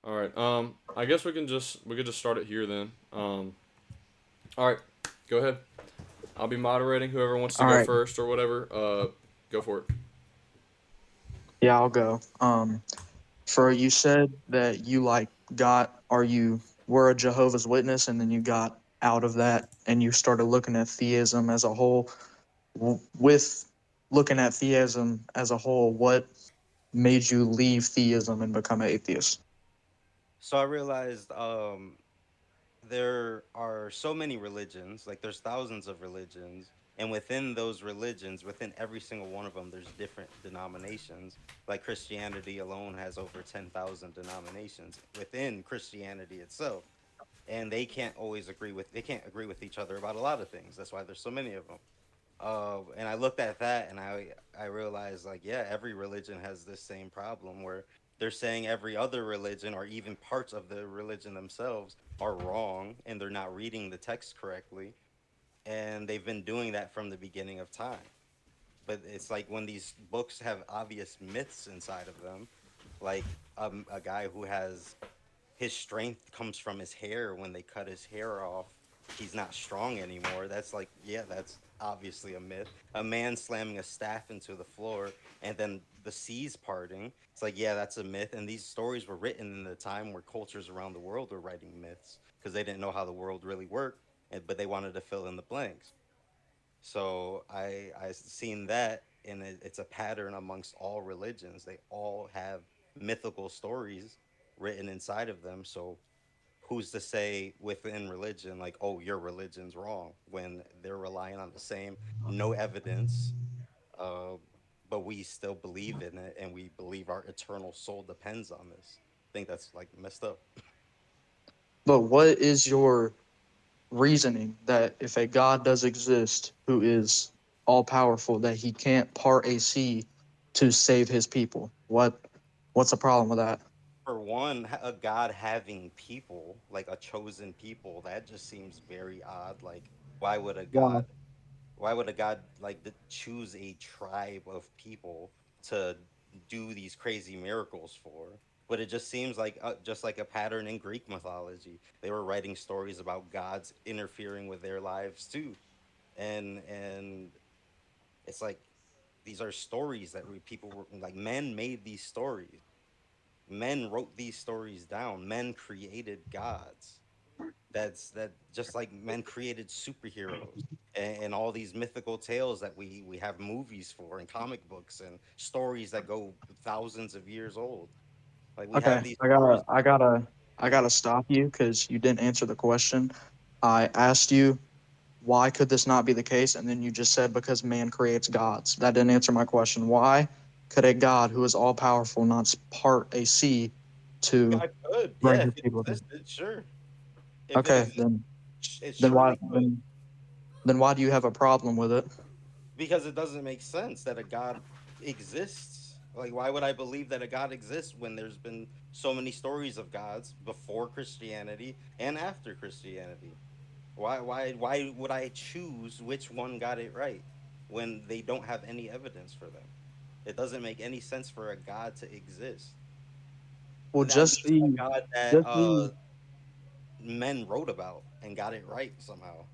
All right. I guess we could just start it here then. All right. Go ahead. I'll be moderating. Whoever wants to All go right. first or whatever, go for it. Yeah, I'll go. For you said that you like got or you were a Jehovah's Witness and then you got out of that and you started looking at theism as a whole. With looking at theism as a whole, what made you leave theism and become an atheist? So I realized there are so many religions, like there's thousands of religions, and within those religions, within every single one of them, there's different denominations. Like Christianity alone has over 10,000 denominations within Christianity itself, and they can't agree with each other about a lot of things. That's why there's so many of them. And I looked at that and I realized, like, yeah, every religion has this same problem where they're saying every other religion or even parts of the religion themselves are wrong and they're not reading the text correctly, and they've been doing that from the beginning of time. But it's like when these books have obvious myths inside of them, like a guy who has his strength comes from his hair. When they cut his hair off, he's not strong anymore. That's like, yeah, that's obviously a myth. A man slamming a staff into the floor and then the seas parting. It's like, yeah, that's a myth. And these stories were written in the time where cultures around the world were writing myths because they didn't know how the world really worked, but they wanted to fill in the blanks. So I seen that, and it's a pattern amongst all religions. They all have mythical stories written inside of them. So who's to say within religion, like, oh, your religion's wrong when they're relying on the same, no evidence, uh, but we still believe in it, and we believe our eternal soul depends on this. I think that's like messed up. But what is your reasoning that if a God does exist who is all powerful, that he can't part a sea to save his people? What's the problem with that? For one, a god having people, like a chosen people, that just seems very odd. Like, why would a Wow. god why would a god like choose a tribe of people to do these crazy miracles for? But it just seems like just like a pattern in Greek mythology. They were writing stories about gods interfering with their lives too, and it's like these are stories that people were like, men made these stories. Men wrote these stories down. Men created gods. That just like men created superheroes and all these mythical tales that we have movies for and comic books and stories that go thousands of years old. Like we Okay, have these stories. I gotta stop you because you didn't answer the question. I asked you why could this not be the case, and then you just said because man creates gods. That didn't answer my question. Why could a God who is all powerful not part a sea to God could, bring yeah, if his it people? existed, sure. If it Okay, existed, it then why surely could. then why do you have a problem with it? Because it doesn't make sense that a God exists. Like, why would I believe that a God exists when there's been so many stories of gods before Christianity and after Christianity? Why would I choose which one got it right when they don't have any evidence for them? It doesn't make any sense for a God to exist. Well, Not just a God that just the men wrote about and got it right somehow.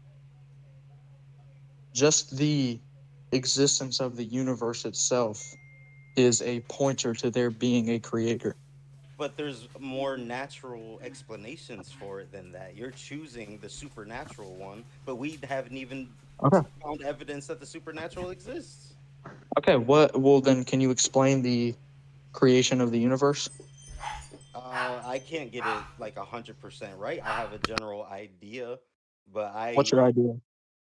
just the existence of the universe itself is a pointer to there being a creator. But there's more natural explanations for it than that. You're choosing the supernatural one, but we haven't even Okay. found evidence that the supernatural exists. Okay. What? Well, then, can you explain the creation of the universe? I can't get it like 100% right. I have a general idea, but What's your I idea?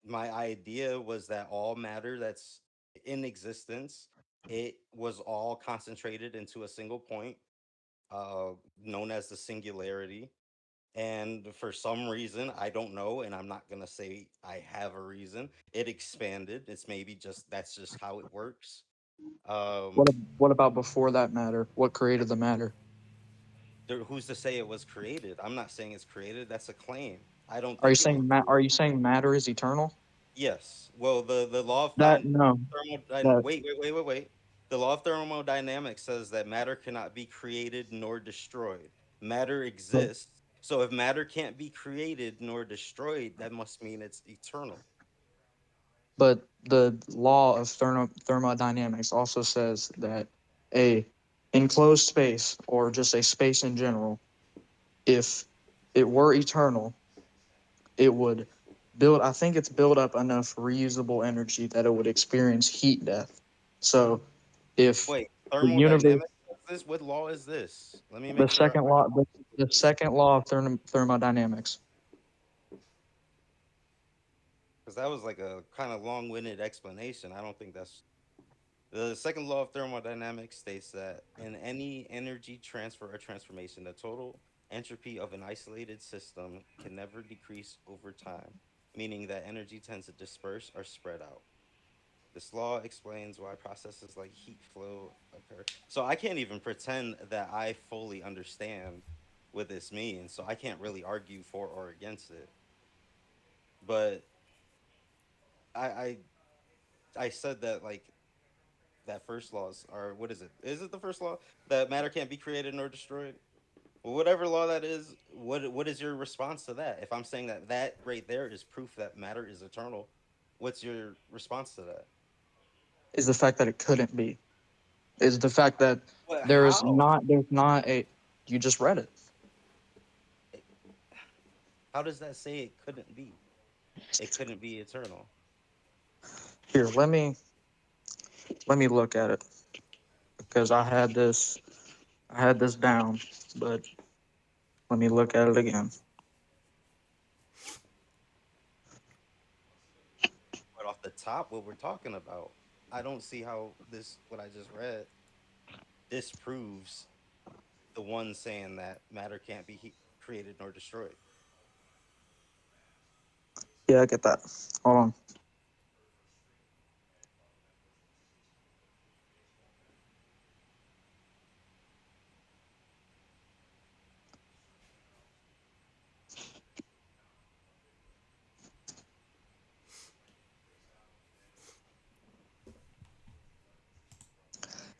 my idea was that all matter that's in existence, it was all concentrated into a single point, known as the singularity. And for some reason, I don't know, and I'm not gonna say I have a reason, it expanded. It's maybe just that's just how it works. Um, What about before that matter? What created the matter? who's to say it was created? I'm not saying it's created. That's a claim. I don't Are you think it was. saying Are you saying matter is eternal? Yes. Well, the law of That no. That wait. The law of thermodynamics says that matter cannot be created nor destroyed. Matter But exists. So if matter can't be created nor destroyed, that must mean it's eternal. but the law of thermodynamics also says that a enclosed space or just a space in general, if it were eternal, it would build, I think it's build up enough reusable energy that it would experience heat death. So if Wait, the universe, thermodynamics is this? What law is this? Let me the make sure. second law, the second law of thermodynamics. Because that was like a kind of long-winded explanation. I don't think that's the second law of thermodynamics states that in any energy transfer or transformation, the total entropy of an isolated system can never decrease over time, meaning that energy tends to disperse or spread out. This law explains why processes like heat flow occur. So I can't even pretend that I fully understand what this means. So I can't really argue for or against it. But I I, I said that like that first laws or what is it? Is it the first law that matter can't be created nor destroyed? Well, whatever law that is, what is your response to that? If I'm saying that that right there is proof that matter is eternal, what's your response to that? Is the fact that it couldn't be. Is the fact that But there is how? not, there's not a, you just read it. How does that say it couldn't be? It couldn't be eternal. Here, let me look at it because I had this down, but let me look at it again. But off the top, what we're talking about, I don't see how this what I just read disproves the one saying that matter can't be created nor destroyed. Yeah, I get that. Hold on.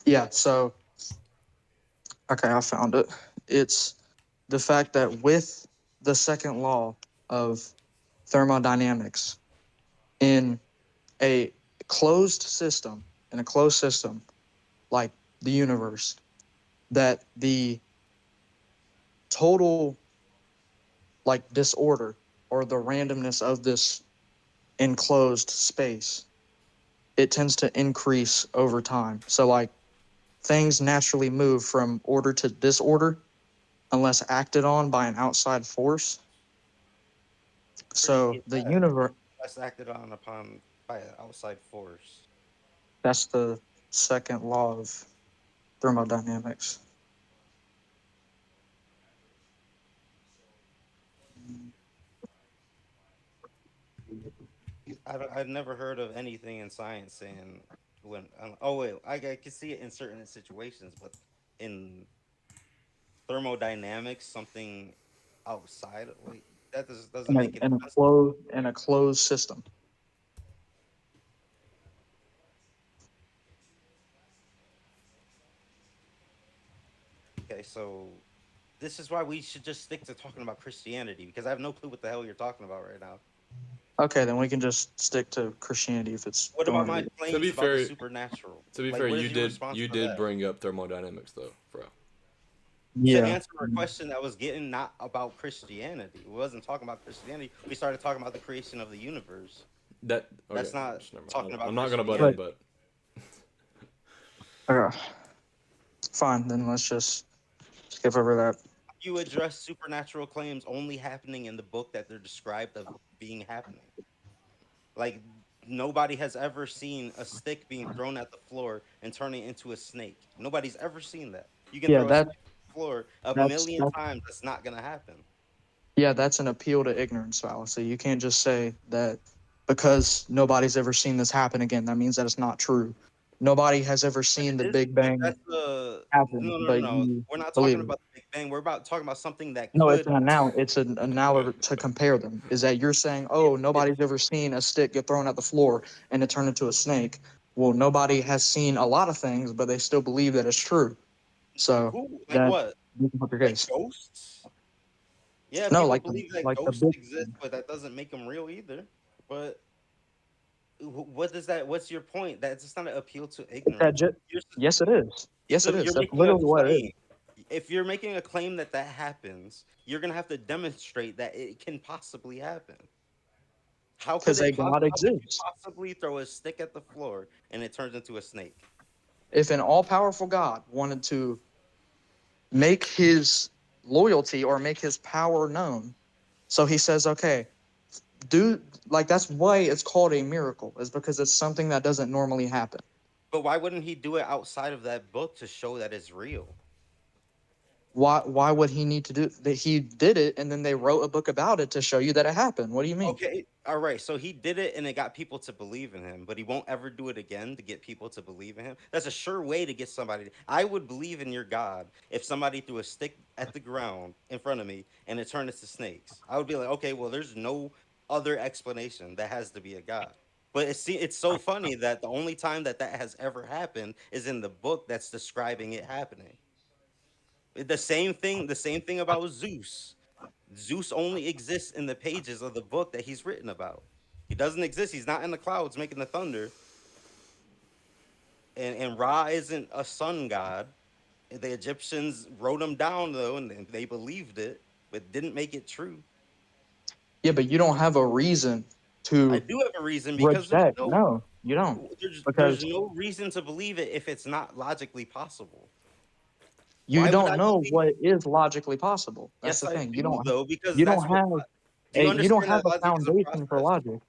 Yeah, so okay, I found it. It's the fact that with the second law of thermodynamics in a closed system, in a closed system like the universe, that the total like disorder or the randomness of this enclosed space, it tends to increase over time. So like things naturally move from order to disorder unless acted on by an outside force. Where do you So get the that? universe, That's acted on upon by an outside force. that's the second law of thermodynamics. I've never heard of anything in science saying when. Oh wait, I can see it in certain situations, but in thermodynamics, something outside. Wait, that doesn't make any sense. In a closed system. Okay, so this is why we should just stick to talking about Christianity because I have no clue what the hell you're talking about right now. Okay, then we can just stick to Christianity if it's What about going to my be. To be claims about the fair, supernatural? to be Like, fair, what is your response you for did that? bring up thermodynamics though, bro. To Yeah. answer a question that was getting not about Christianity. We wasn't talking about Christianity. We started talking about the creation of the universe. That okay? That's not Just never talking mind. about I'm not gonna butt But in, Christianity. but okay, fine. Then let's just skip over that. You address supernatural claims only happening in the book that they're described of being happening. Like nobody has ever seen a stick being thrown at the floor and turning into a snake. Nobody's ever seen that. You can Yeah, throw a that stick at the floor a that's million that. times. That's not gonna happen. Yeah, that's an appeal to ignorance fallacy. You can't just say that because nobody's ever seen this happen again. That means that it's not true. Nobody has ever But seen the it is. Big But Bang that's the happen, no, no, no, but no. you We're not believe talking it. about the Big Bang. We're about talking about something that No, it's could. an It's an analogy to compare them. Is that you're saying, oh, It's nobody's ever seen a stick get thrown at the floor and it turn into a snake. Well, nobody has seen a lot of things, but they still believe that it's true. So who like that what? You can put your Like case. ghosts? Yeah, No, people like the believe that like the ghosts big exist, but that doesn't make them real either. But what does that? What's your point? That's just not an appeal to that ignorance. You're yes, it is. Yes, it so is. you're That's making a literally what it claim. is. If you're making a claim that that happens, you're gonna have to demonstrate that it can possibly happen. How could Because a it God possibly? How could you exists. possibly throw a stick at the floor and it turns into a snake? If an all-powerful God wanted to make his loyalty or make his power known, so he says, okay, do like that's why it's called a miracle, is because it's something that doesn't normally happen. But why wouldn't he do it outside of that book to show that it's real? Why would he need to do that? He did it and then they wrote a book about it to show you that it happened. What do you mean? Okay, all right. So he did it and it got people to believe in him, but he won't ever do it again to get people to believe in him. That's a sure way to get somebody. I would believe in your God if somebody threw a stick at the ground in front of me and it turned into snakes. I would be like, okay, well, there's no other explanation. That has to be a God. But it's so funny that the only time that that has ever happened is in the book that's describing it happening. The same thing about Zeus. Zeus only exists in the pages of the book that he's written about. He doesn't exist. He's not in the clouds making the thunder. And Ra isn't a sun god. The Egyptians wrote him down though, and they believed it, but didn't make it true. Yeah, but you don't have a reason I to do have a reason because reject. No, you don't. there's Because no reason to believe it if it's not logically possible. you Why would don't I know believe? what is logically possible. That's Yes, the I thing. do though, because You that's don't what. have Do you you don't understand have that a logic is a foundation for process? logic.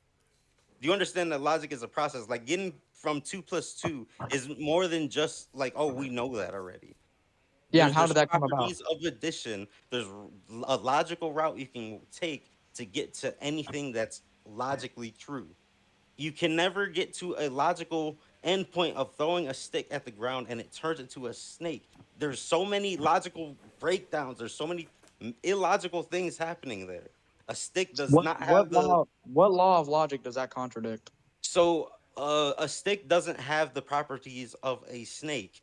Do you understand that logic is a process? Like getting from 2 plus 2 is more than just like, oh, we know that already. Yeah, and how There's did that come about? properties of addition. There's a logical route you can take to get to anything that's logically true. You can never get to a logical endpoint of throwing a stick at the ground and it turns into a snake. There's so many logical breakdowns. There's so many illogical things happening there. A stick does not have the What law of logic does that contradict? so a stick doesn't have the properties of a snake.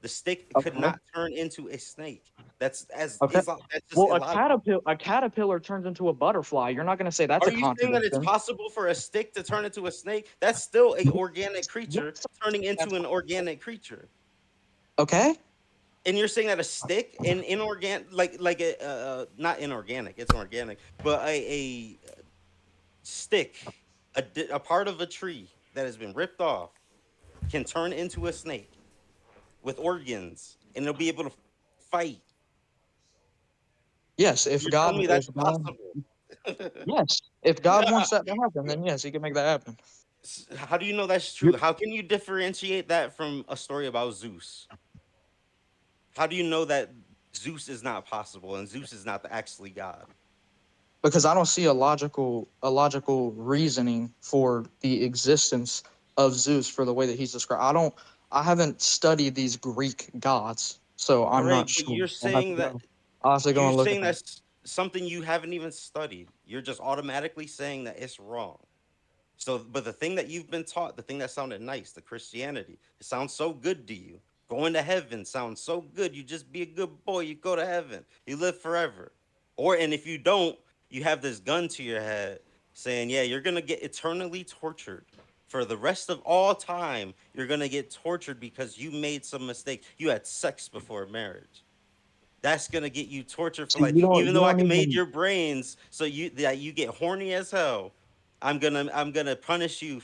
The stick could Okay. not turn into a snake. Okay. That's just Well, illogical. a caterpillar turns into a butterfly. You're not going to say that's Are a you saying that it's contradiction. possible for a stick to turn into a snake? That's still a organic creature Yes, turning that's into an organic creature. okay. And you're saying that a stick, an inorganic, like a not inorganic, it's organic, but a stick, a part of a tree that has been ripped off, can turn into a snake with organs, and it'll be able to fight. Yes, You're telling me that's possible? If God wants that to happen, then yes, he can make that happen. How do you know that's true? You How can you differentiate that from a story about Zeus? How do you know that Zeus is not possible and Zeus is not actually God? because I don't see a logical reasoning for the existence of Zeus for the way that he's described. I haven't studied these Greek gods, so All I'm right, not but sure. I'll have to go you're and look at saying them. that's something you haven't even studied. You're just automatically saying that it's wrong. So, but the thing that you've been taught, the thing that sounded nice, the Christianity, it sounds so good to you. Going to heaven sounds so good. You just be a good boy, you go to heaven, you live forever. And if you don't, you have this gun to your head saying, yeah, you're gonna get eternally tortured. For the rest of all time, you're gonna get tortured because you made some mistake. You had sex before marriage. That's gonna get you tortured for See, life. Even you though I don't can made even. your brains so you get horny as hell, I'm gonna punish you You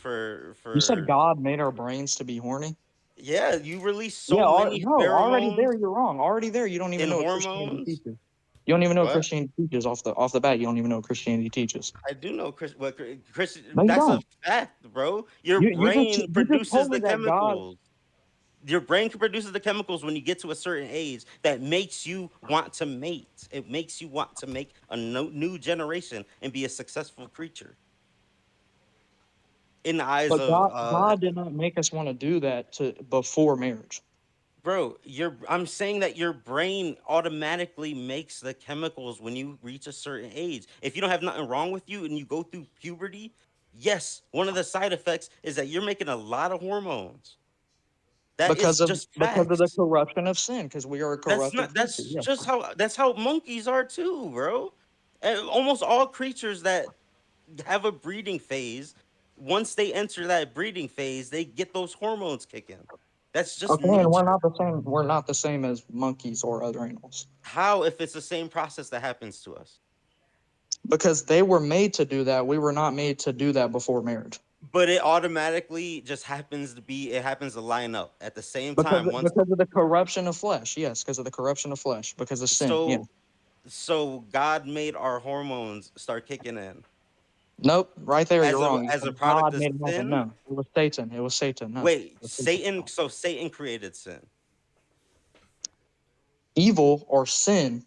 said for God made our brains to be horny. yeah. You release Yeah, so many no, already pheromones there you're wrong. Already there you don't even and know what Christianity hormones. teaches. You don't even know what What? Christianity teaches off the bat. You don't even know what Christianity teaches. I do know Chris. What Chris? No, you That's a don't. fact, bro. Your brain You just produces told me the that God. chemicals. Your brain produces the chemicals when you get to a certain age that makes you want to mate. It makes you want to make a new generation and be a successful creature in the eyes But of God did not make us want to do that to before marriage. bro. I'm saying that your brain automatically makes the chemicals when you reach a certain age. If you don't have nothing wrong with you and you go through puberty, yes, one of the side effects is that you're making a lot of hormones. That is just because of the facts. corruption of sin, because we are a That's corrupted not. creature. That's Yeah. just how monkeys are too, bro. And almost all creatures that have a breeding phase, once they enter that breeding phase, they get those hormones kicking. That's just Okay, and we're nature. not the same. We're not the same as monkeys or other animals How if it's the same process that happens to us? because they were made to do that. We were not made to do that before marriage. But it automatically just happens to be. It happens to line up at the same time. Once Because of the corruption of flesh. Yes, because of the corruption of flesh. Because of sin. Yeah. so so God made our hormones start kicking in Nope. Right there, you're as a wrong. You as a said product God of made it happen. sin. No, it was Satan. It was Satan. No. It Wait, was Satan. Satan. So Satan created sin. Evil or sin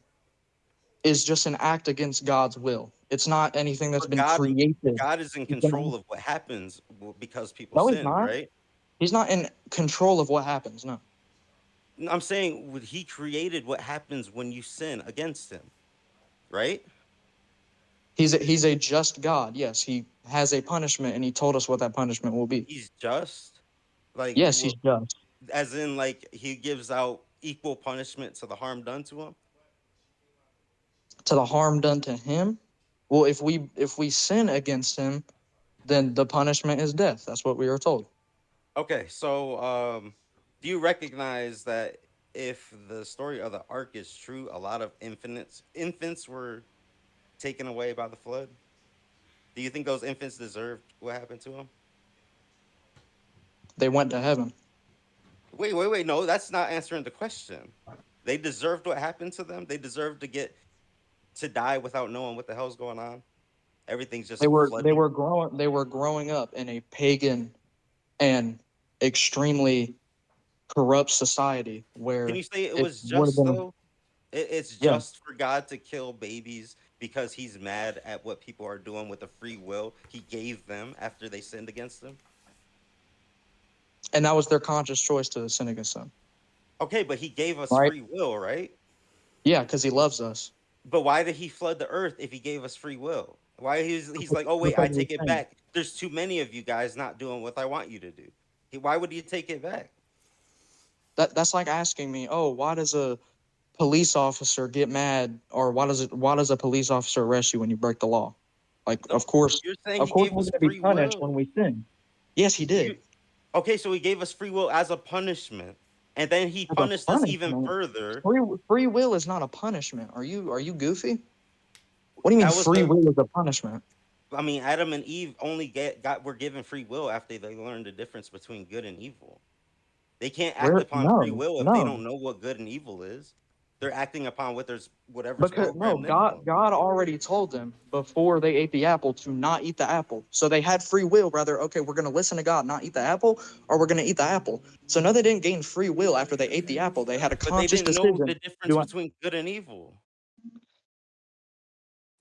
is just an act against God's will. It's not anything that's But been created. God is in It's control of what happens because people no, he's sin, not. right? He's not in control of what happens. No. I'm saying he created what happens when you sin against him, right? He's a just God. Yes, he has a punishment, and he told us what that punishment will be. He's just, like, Yes, he's just. as in, like, he gives out equal punishment to the harm done to him. To the harm done to him. Well, if we sin against him, then the punishment is death. That's what we are told. Okay, so do you recognize that if the story of the ark is true, a lot of infants were taken away by the flood? Do you think those infants deserved what happened to them? They went to heaven. Wait. No, that's not answering the question. They deserved what happened to them. They deserved to die without knowing what the hell's going on. Everything's just flooding. They were growing up in a pagan and extremely corrupt society Can where you say it it was would have just been though? It's yeah. just for God to kill babies because he's mad at what people are doing with the free will he gave them after they sinned against him? And that was their conscious choice to sin against him. Okay, but he gave us Right? free will, right? Yeah, because he loves us. But why did he flood the earth if he gave us free will? Why he's like, oh wait, I Because of take his it sin. back. There's too many of you guys not doing what I want you to do. Why would he take it back? That's like asking me, oh, why does a police officer get mad, or why does a police officer arrest you when you break the law? Like, No, you're saying of he course, gave we're us going to be free punished when will. we sin. Yes, he You did. okay? So he gave us free will as a punishment, and then he As a punished us even punishment, further. free will is not a punishment. Are you goofy? What do you mean That was free the. will is a punishment? I mean, Adam and Eve only were given free will after they learned the difference between good and evil. They can't act Where upon free no, will if they no. don't know what good and evil is. They're acting upon whatever's Because no, programmed in them. God already told them before they ate the apple to not eat the apple. So they had free will, rather, okay, we're gonna listen to God, not eat the apple, or we're gonna eat the apple. So no, they didn't gain free will after they ate the apple. They had a But they conscious didn't know the decision. difference Doing, between good and evil.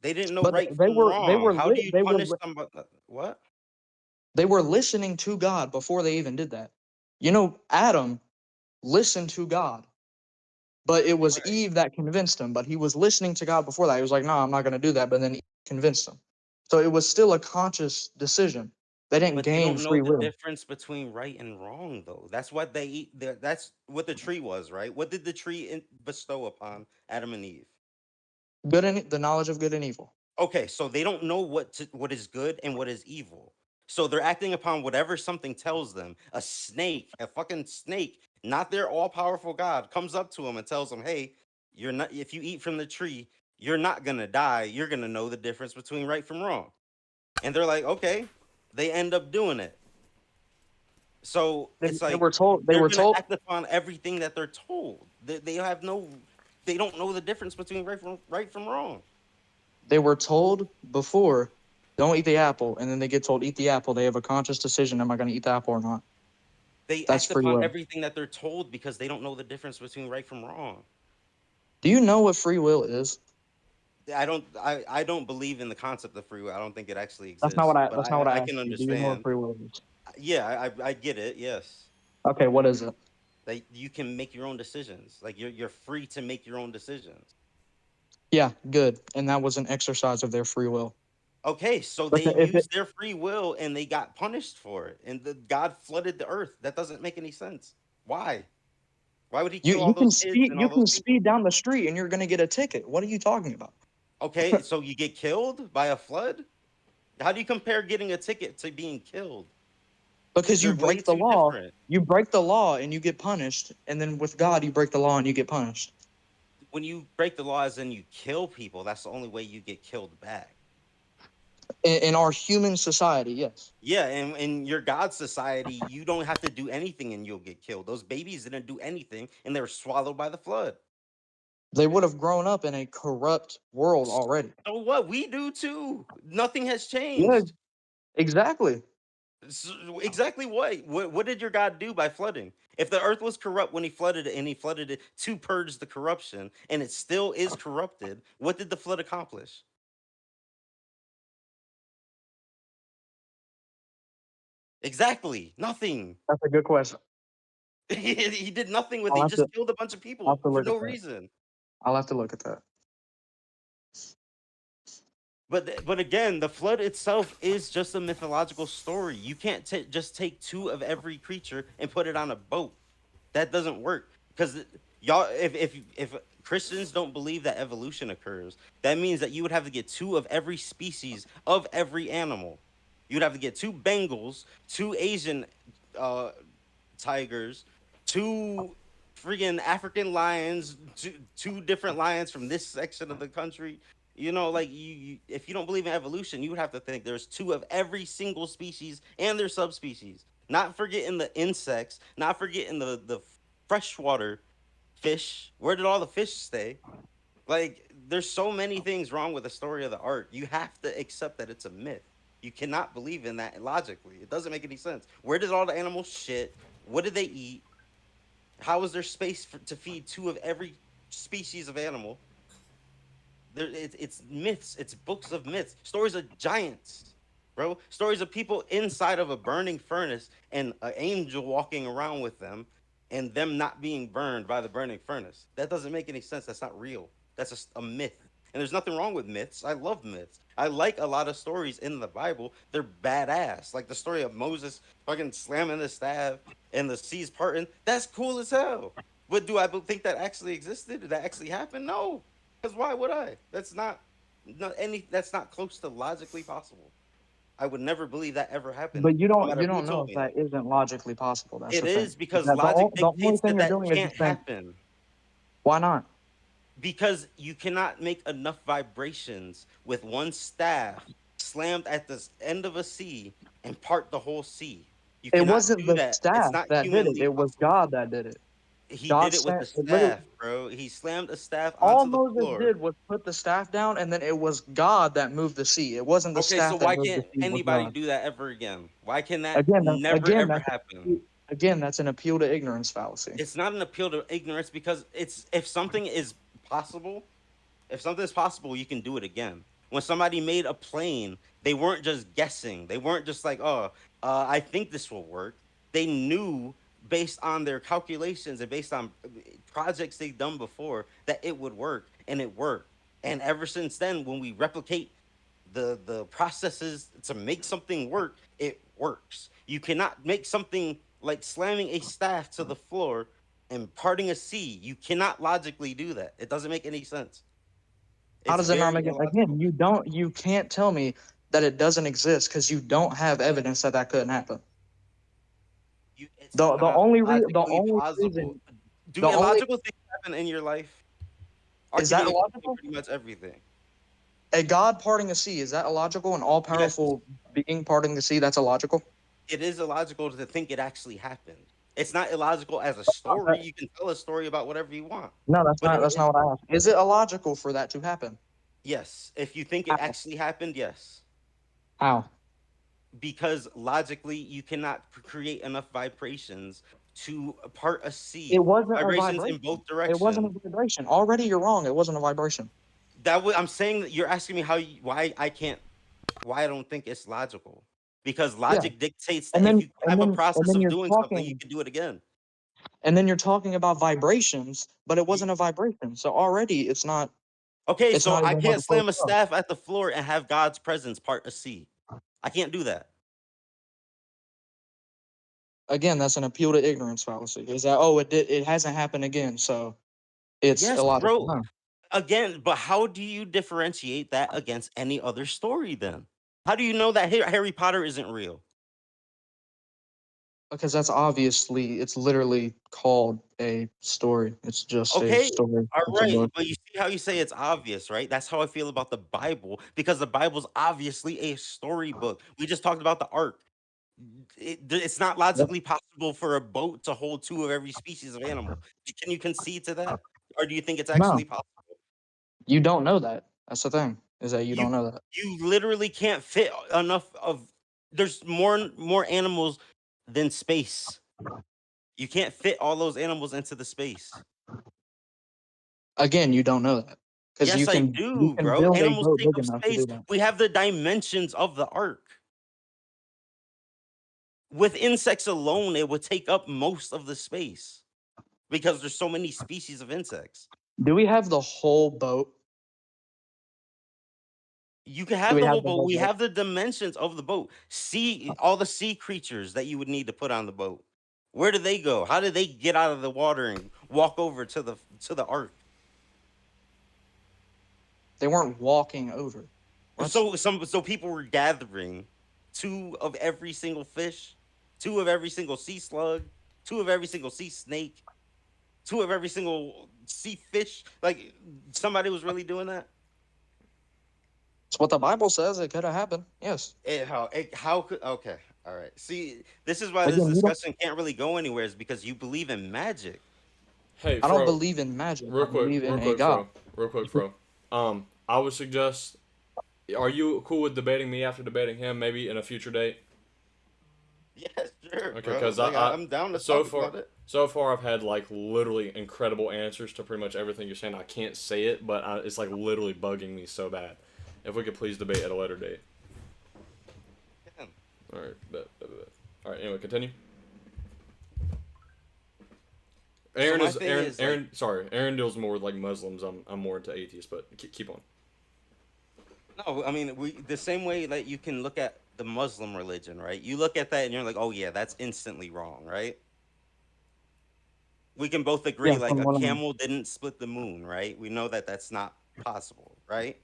They didn't know but right from wrong. How do you punish somebody? What? they were listening to God before they even did that. You know, Adam listened to God, but it was Right. Eve that convinced him. But he was listening to God before that. He was like, "No, I'm not going to do that." But then Eve convinced him. So it was still a conscious decision. They didn't But they gain don't know free the will. difference between right and wrong, though. That's what they eat. That's what the tree was, right? What did the tree bestow upon Adam and Eve? Good and the knowledge of good and evil. Okay, so they don't know what is good and what is evil. So they're acting upon whatever something tells them. A snake, a fucking snake, not their all-powerful God, comes up to them and tells them, "Hey, you're not. If you eat from the tree, you're not gonna die. You're gonna know the difference between right from wrong." And they're like, "Okay." They end up doing it. So it's They like were told. They they're were gonna told. act upon everything that they're told. They have no. They don't know the difference between right from wrong. They were told before, don't eat the apple, and then they get told eat the apple. They have a conscious decision: am I going to eat the apple or not? They That's act free upon will. everything that they're told because they don't know the difference between right from wrong. Do you know what free will is? I don't believe in the concept of free will. I don't think it actually That's not exists. what I. But That's not what I I asked can you. Do you know what understand. free will is? Yeah, I get it. Yes, Okay, what is it? that you can make your own decisions. Like you're free to make your own decisions. Yeah, good. And that was an exercise of their free will. Okay, so But they if it, used their free will and they got punished for it, and God flooded the earth. That doesn't make any sense. Why? Why would he You kill all you can those kids speed and you all can those people? speed down the street and you're gonna get a ticket. What are you talking about? Okay, so you get killed by a flood? How do you compare getting a ticket to being killed? Because you They're way break the too law. different. You break the law and you get punished, and then with God you break the law and you get punished. When you break the laws and you kill people, that's the only way you get killed back. In our human society, yes. Yeah, and in your God society, you don't have to do anything and you'll get killed. Those babies didn't do anything and they were swallowed by the flood. They would have grown up in a corrupt world already. So what? We do too. Nothing has Yeah, changed. exactly. Exactly what? What did your God do by flooding? If the earth was corrupt when he flooded it and he flooded it to purge the corruption and it still is corrupted, what did the flood accomplish? Exactly. Nothing. That's a good question. He did nothing with it. I'll He have to just killed a bunch of I'll have people to for look no at that. reason. I'll have to look at that. But again, the flood itself is just a mythological story. You can't just take two of every creature and put it on a boat. That doesn't work because y'all, if Christians don't believe that evolution occurs, that means that you would have to get two of every species of every animal. You'd have to get two Bengals, two Asian uh, tigers, two freaking African lions, two different lions from this section of the country. You know, like if you don't believe in evolution, you would have to think there's two of every single species and their subspecies. Not forgetting the insects, not forgetting the freshwater fish. Where did all the fish stay? Like, there's so many things wrong with the story of the art. You have to accept that it's a myth. You cannot believe in that logically. It doesn't make any sense. Where did all the animals shit? What did they eat? How was there space to feed two of every species of animal? It's myths. It's books of myths. Stories of giants, bro. Stories of people inside of a burning furnace and an angel walking around with them, and them not being burned by the burning furnace. That doesn't make any sense. That's not real. That's just a myth. And there's nothing wrong with myths. I love myths. I like a lot of stories in the Bible. They're badass. Like the story of Moses fucking slamming the staff and the seas parting. That's cool as hell. But do I think that actually existed? Did that actually happen? No. Because why would I? That's not close to logically possible. I would never believe that ever happened, But you no don't matter you who don't know told if me that that. isn't logically possible. That's It the thing. is because That logic the only dictates thing that you're that doing is can't just saying, happen. why not? Because you cannot make enough vibrations with one staff slammed at the end of a sea and part the whole sea. You It cannot wasn't do the that. It's staff not that did it. humanly It was possible. God that did it. He God did it with sent the it literally. staff, bro. He slammed a staff All onto the Moses floor. did was put the staff down, and then it was God that moved the sea. It wasn't the Okay, so staff that why moved the can't sea. It was anybody God. do that ever again? Why can that Again, that's never ever happen? again that's an appeal to ignorance fallacy. It's not an appeal to ignorance because it's if something is possible, if something is possible, you can do it again. When somebody made a plane, they weren't just guessing. They weren't just like, oh, I think this will work. They knew based on their calculations and based on projects they've done before that it would work, and it worked. And ever since then, when we replicate the processes to make something work, it works. You cannot make something like slamming a staff to the floor and parting a sea. You cannot logically do that. It doesn't make any sense. How It's does it not very make it? Again, illogical. you can't tell me that it doesn't exist because you don't have evidence that that couldn't happen. It's not The logically only plausible. reason Do the only illogical things happen in your life? is that Arguably, illogical. pretty much everything. A God parting a sea, is that illogical? An all Yes, powerful being parting the sea, that's illogical. it is illogical to think it actually happened. It's not illogical as a story. You can tell a story about whatever you want, No, but that's not what I asked. Is it illogical for that to happen? yes, if you think it How? actually happened, yes. How? Because logically, you cannot create enough vibrations to part a It sea. wasn't a Vibrations in vibration. both It wasn't a directions. vibration. Already you're wrong. It wasn't a vibration. I'm saying that you're asking me why I don't think it's logical. Because Yeah. logic dictates that if you have a And process then of you're doing something, you talking can do it again. about vibrations, but it Ye- wasn't a vibration. So already Okay, it's so not I even what can't it's supposed slam a to. staff at the floor and have God's presence part a sea. I can't do that. again, that's an appeal to ignorance fallacy. Is that, oh, it hasn't happened again, so it's Yes, illogical. bro. No, Again, but how do you differentiate that against any other story then? How do you know that Harry Potter isn't real? because that's obviously, it's literally called a story. It's just a Okay, story. all It's a right, book. but you see how you say it's obvious, right? That's how I feel about the Bible because the Bible's obviously a storybook. We just talked about the ark. It's not Yep. logically possible for a boat to hold two of every species of animal. Can you concede to that, or do you think it's actually No, possible? you don't know that. That's the thing, is that you You don't know that. you literally can't fit enough of. There's more animals than space. You can't fit all those animals into the space. Again, you don't know that. Because Yes, I you do, can bro. build a Animals boat take big up enough to space. do that. We have the dimensions of the ark. With insects alone, it would take up most of the space because there's so many species of insects. Do we have the whole boat? You can Do have we the whole have the boat. whole We boat? have the dimensions of the boat. See all the sea creatures that you would need to put on the boat. Where do they go? How do they get out of the water and walk over to the ark? They weren't walking over. What? So people were gathering two of every single fish, two of every single sea slug, two of every single sea snake, two of every single sea fish. Like somebody was really doing that. It's what the Bible says. It could have happened. Yes. How could okay, all right. See, this is why this Again, discussion can't really go anywhere, is because you believe in magic. Hey, I don't Fro, believe in magic. I believe in real a quick, God. Fro, real quick, Fro. I would suggest. Are you cool with debating me after debating him? Maybe in a future date. Yeah, sure, Okay, bro. because Like I'm down to so talk far about it. so far I've had like literally incredible answers to pretty much everything you're saying. I can't say it, but it's like literally bugging me so bad. If we could please debate at a later date. Yeah. All right, bet. All right. Anyway, continue. So Aaron my is thing Aaron. is like, Aaron. Sorry, Aaron deals more with like Muslims. I'm more into atheists, but keep on. no, I mean we the same way that you can look at the Muslim religion, right? You look at that and you're like, oh yeah, that's instantly wrong, right? We can both Yeah, agree like from a one of them. camel didn't split the moon, right? We know that that's not possible, right?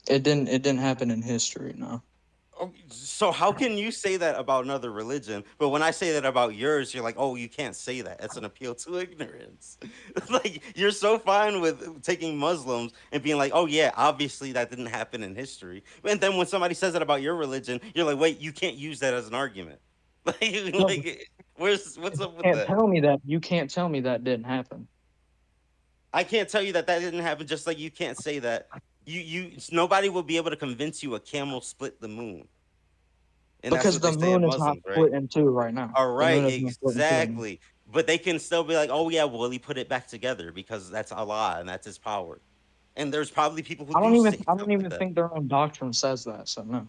It didn't. It didn't happen in history. No. Oh, so how can you say that about another religion, but when I say that about yours, you're like, oh, you can't say that. That's an appeal to ignorance. Like you're so fine with taking Muslims and being like, oh yeah, obviously that didn't happen in history. And then when somebody says that about your religion, you're like, wait, you can't use that as an argument. Like, No, what's up with can't that? tell me that. You can't tell me that didn't happen. I can't tell you that that didn't happen. Just like you can't say that nobody will be able to convince you a camel split the moon, and that's Because what the they say in moon is not Muslims, right? split in two right now. All The moon right, is not split in two right now. exactly. But they can still be like, oh yeah, well he put it back together because that's Allah and that's his power. And there's probably people who do say I stuff don't like even that. think their own doctrine says that. So no.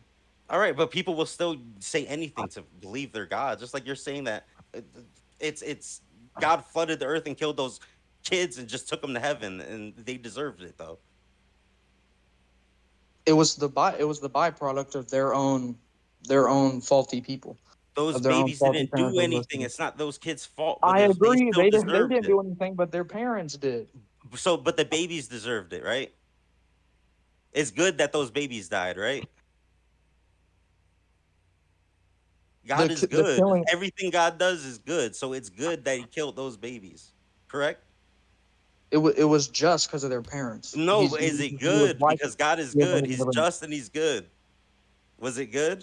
All right, but people will still say anything to believe they're God. Just like you're saying that uh, it's God flooded the earth and killed those kids and just took them to heaven, and they deserved it though. It was the byproduct of their own faulty people, Those of their own babies faulty didn't parents do of anything. listening. It's not those kids' fault, but I they agree. still They deserved didn't it. do anything, but their parents did. So, but the babies deserved it, right? It's good that those babies died, right? God is The good. killing Everything God does is good. So it's good that he killed those babies. Correct? it was just because of their parents. No, but is it He was good? wiping. Because God is Yeah, good. He's just and he's good. Was it good?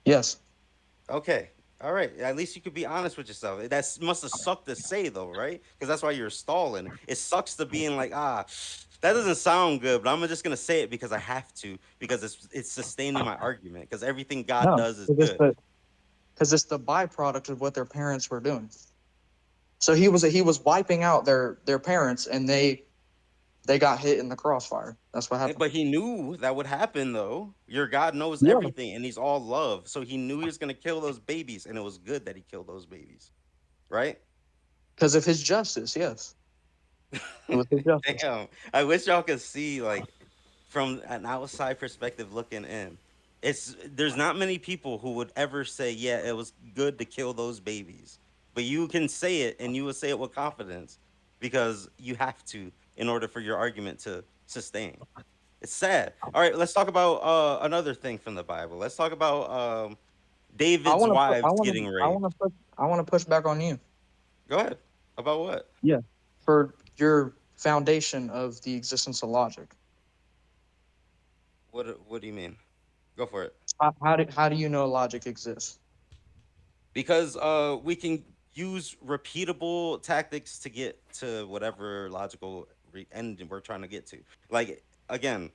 yes, Okay. All right. At least you could be honest with yourself. That must have sucked to say though, right? Because that's why you're stalling. It sucks to being like, that doesn't sound good, but I'm just gonna say it because I have to, because it's sustaining my argument. Because everything God no, does is good. because it's the byproduct of what their parents were doing. So he was wiping out their parents, and they got hit in the crossfire. That's what happened. But he knew that would happen, though. Your God knows Yeah, everything, and He's all love. So He knew He was going to kill those babies, and it was good that He killed those babies, right? because of his justice. Yes, it was his justice. Damn, I wish y'all could see like from an outside perspective looking in. There's not many people who would ever say, yeah, it was good to kill those babies. But you can say it, and you will say it with confidence because you have to in order for your argument to sustain. It's sad. All right, let's talk about another thing from the Bible. Let's talk about I David's want to put, wives getting raped. I want to push back on you. Go ahead. About what? Yeah. For your foundation of the existence of logic. What do you mean? Go for it. How do you know logic exists? Because we can use repeatable tactics to get to whatever logical end we're trying to get to. Like again,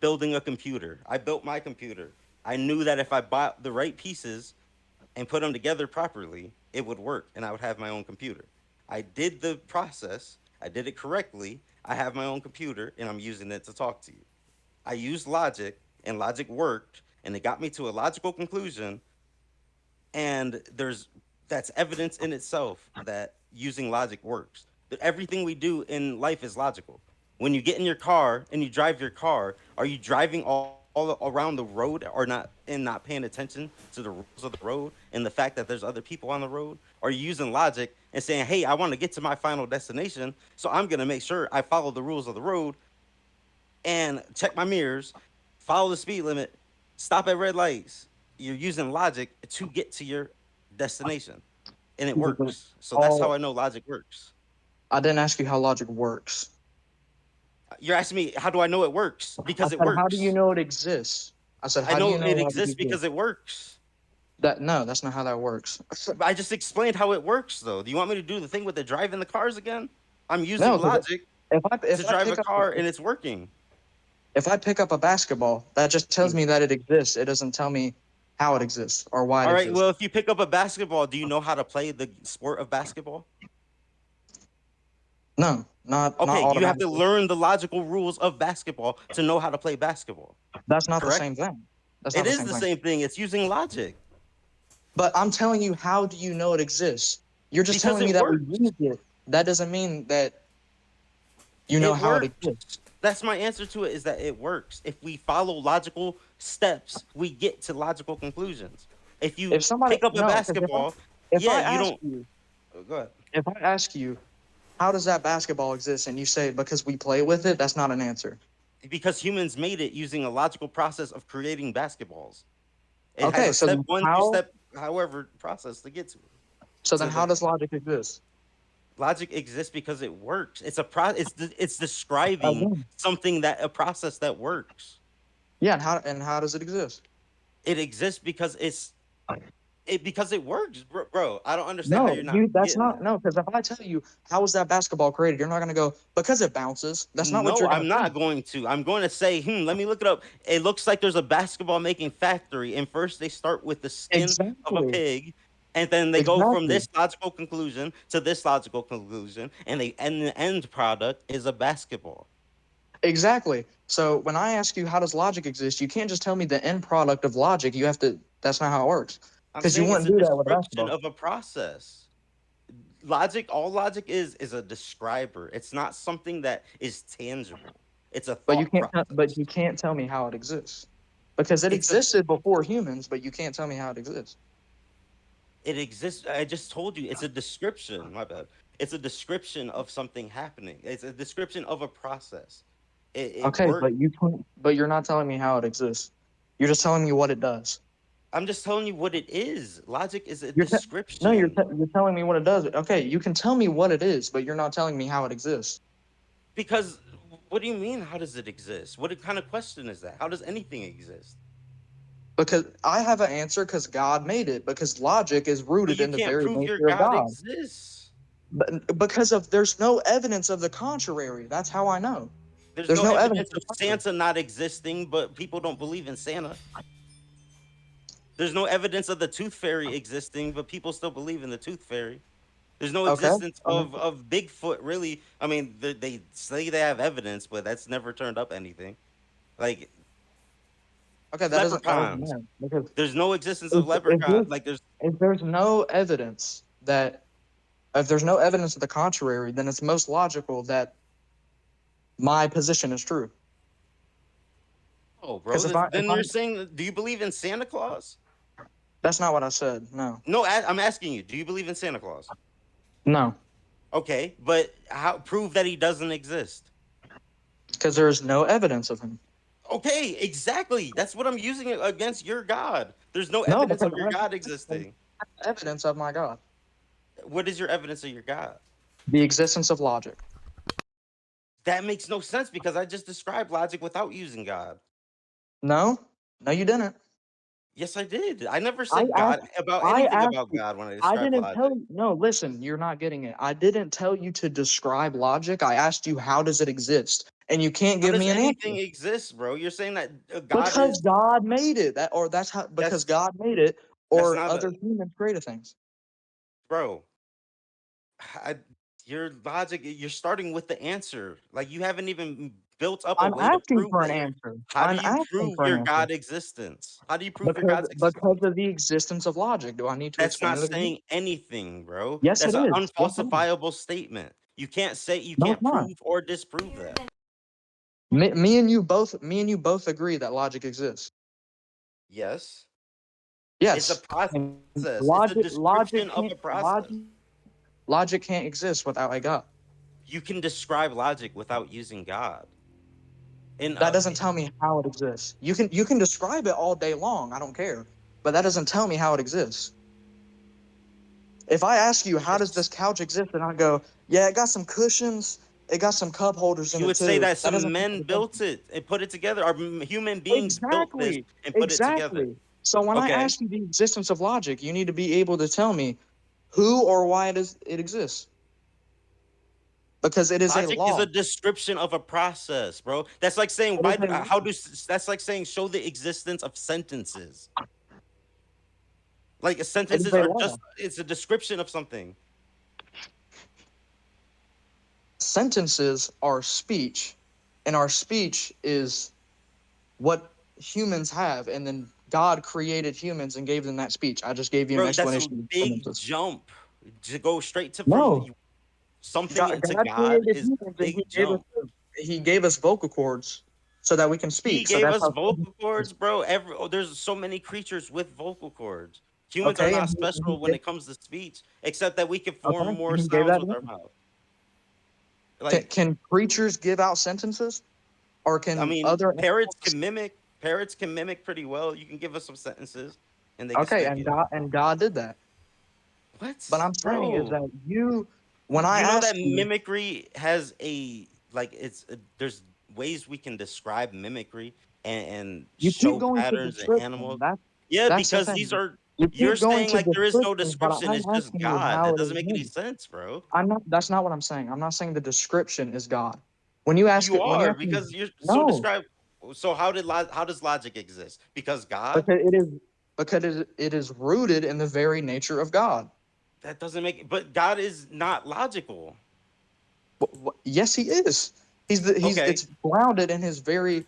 building a computer. I built my computer. I knew that if I bought the right pieces and put them together properly, it would work and I would have my own computer. I did the process, I did it correctly. I have my own computer and I'm using it to talk to you. I used logic and logic worked and it got me to a logical conclusion, and that's evidence in itself that using logic works. That everything we do in life is logical. When you get in your car and you drive your car, are you driving all around the road or not, and not paying attention to the rules of the road and the fact that there's other people on the road? Or are you using logic and saying, hey, I want to get to my final destination, so I'm going to make sure I follow the rules of the road and check my mirrors, follow the speed limit, stop at red lights? You're using logic to get to your destination, and it But works. So that's how all I know logic works. I didn't ask you how logic works. You're asking me, how do I know it works? I Because it said, how do you works. know it exists? I said, I how do you know know it logic exists exists? because it works. No, that's not how that works. I just explained how it works, though. Do you want me to do the thing with the driving the cars again? I'm No, using because logic to if I drive a pick up car, and it's working. if I pick up a basketball, that just tells Mm. me that it exists. It doesn't tell me how it exists or why it All right. exists. Well, if you pick up a basketball, do you know how to play the sport of basketball? No, not Okay, you have to automatically. learn the logical rules of basketball to know how to play basketball. That's not the Correct? same thing. That's not It the is same the thing. same thing. It's using logic But I'm telling you, how do you know it exists? You're just because telling me it that we works. use it. That doesn't mean that you know It how it works. exists. That's my answer to it, is that it works. If we follow logical steps, we get to logical conclusions. If you If somebody pick up a no, because basketball, if yeah, I you ask don't. you Go ahead. if I ask you how does that basketball exist and you say because we play with it, that's not an answer. Because humans made it using a logical process of creating basketballs. It has Okay, a so step then one, two how step, however, process to get to it. so then To how the does logic exist? logic exists because it works. It's a pro. It's describing Again. something, that a process that works. Yeah, and how does it exist? It exists because because it works, bro. I don't understand how No, you're not you that's getting not that. no, because if I tell you how was that basketball created, you're not gonna go because it bounces. That's not what No, you're gonna I'm say. not going to. I'm going to say, let me look it up. It looks like there's a basketball making factory, and first they start with the skin of a Exactly. pig, and then they go from Exactly. this logical conclusion to this logical conclusion, and the end product is a basketball. Exactly. So when I ask you how does logic exist, you can't just tell me the end product of logic. You have to. That's not how it works. I'm Because you saying it's wouldn't a do that with a description basketball. of a process. Logic, all logic is a describer. It's not something that is tangible. It's a But you thought can't. But process. you can't tell me how it exists. Because it It's a existed before humans, but you can't tell me how it exists. It exists. I just told you it's a description. My bad. It's a description of something happening. It's a description of a process. It Okay, works. but you can't. But you're not telling me how it exists. You're just telling me what it does. I'm just telling you what it is. Logic is a No, description. you're telling me what it does. Okay, you can tell me what it is, but you're not telling me how it exists. Because what do you mean? How does it exist? What kind of question is that? How does anything exist? Because I have an answer because God made it. Because logic is But rooted you in the can't very prove your nature of God God. exists. But because of there's no evidence of the contrary. That's how I know. There's There's no no evidence evidence of of the contrary. Santa not existing, but people don't believe in Santa. There's no evidence of the tooth fairy existing, but people still believe in the tooth fairy. There's no Okay. existence of Bigfoot, really. I mean, they say they have evidence, but that's never turned up anything. Like Okay, that doesn't leprechauns, matter because there's no existence of if leprechauns. there's Like there's if there's no evidence that if there's no evidence of the contrary, then it's most logical that my position is true. Oh, bro. Because if Then I you're saying, do you believe in Santa Claus? that's not what I said. No, No, I'm asking you. Do you believe in Santa Claus? no, Okay, but how prove that he doesn't exist? because there is no evidence of him. Okay, exactly. That's what I'm using it against your God. There's no No, evidence because of your God existing. I have evidence of my God. What is your evidence of your God? The existence of logic. That makes no sense because I just described logic without using God. No, no, you didn't. Yes, I did. I never I said asked. God about I anything asked about you. God when I I described didn't tell logic. you. No, listen, you're not getting it. I didn't tell you to describe logic. I asked you how does it exist, and you can't How give does me an anything answer exist, bro? You're saying that God is because God made it. That's how because that's God made it, that's or not other a humans created things. bro. I, your logic, you're starting with the answer. Like you haven't even built up a I'm way to asking prove for an that you're. answer. How do I'm you asking prove for an your answer God existence? How do you prove your because God's because existence? of the existence of logic. Do I need to That's explain not it again? saying anything, bro. Yes, That's it an is. Yes, it is. unfalsifiable statement. You No, it's can't not. prove or disprove that. Me and you both agree that logic exists. Yes. It's a Yes. process. And It's a description of a process. logic can't exist without a God. You can describe logic without using God. And That doesn't tell me how it exists. You can describe it all day long. I don't care, but that doesn't tell me how it exists. If I ask you how does yes, this couch exist, and I go, yeah, it got some cushions, it got some cup holders in you it would say too. that That some doesn't make men it exist. built it and put it together, or human beings built this Exactly. and put it together. Exactly. So when I Okay. ask you the existence of logic, you need to be able to tell me who or why it exists because it is a Logic is a law. description of a process, bro. That's like saying It is a law. that's like saying show the existence of sentences. Like It is sentences a are law. just it's a description of something. Sentences are speech, and our speech is what humans have, and then God created humans and gave them that speech. I just gave you an Bro, that's a explanation of big sentences. jump. To go straight to from No, something into God God created is a humans, and big jump. He gave us vocal cords so that we can He speak. So gave that's us how. vocal cords, bro. There's so many creatures with vocal cords. Humans are Okay, not and special when it comes to speech, except that we can form okay, more and he gave sounds that. with our mouth. Can, Like, can creatures give out sentences, or I can mean, other animals? parrots can mimic pretty well. You can give us some sentences and they can Okay, speak and it. God did that. But What? I'm saying is Bro, that when I you know that ask you, mimicry has a like there's ways we can describe mimicry and you keep show going to patterns in description. animals. That's Yeah, that's the because thing. these are You you're keep going saying to like there is no description, but description, I'm it's just asking you God. how That it doesn't make any exists. sense, bro. I'm not. That's not what I'm saying. I'm not saying the description is God. You When you are ask me, because you're so no, describe. So how does logic exist? Because God? because it is rooted in the very nature of God. That doesn't make but God is not logical. Yes, he is. He's Okay. it's grounded in his very Can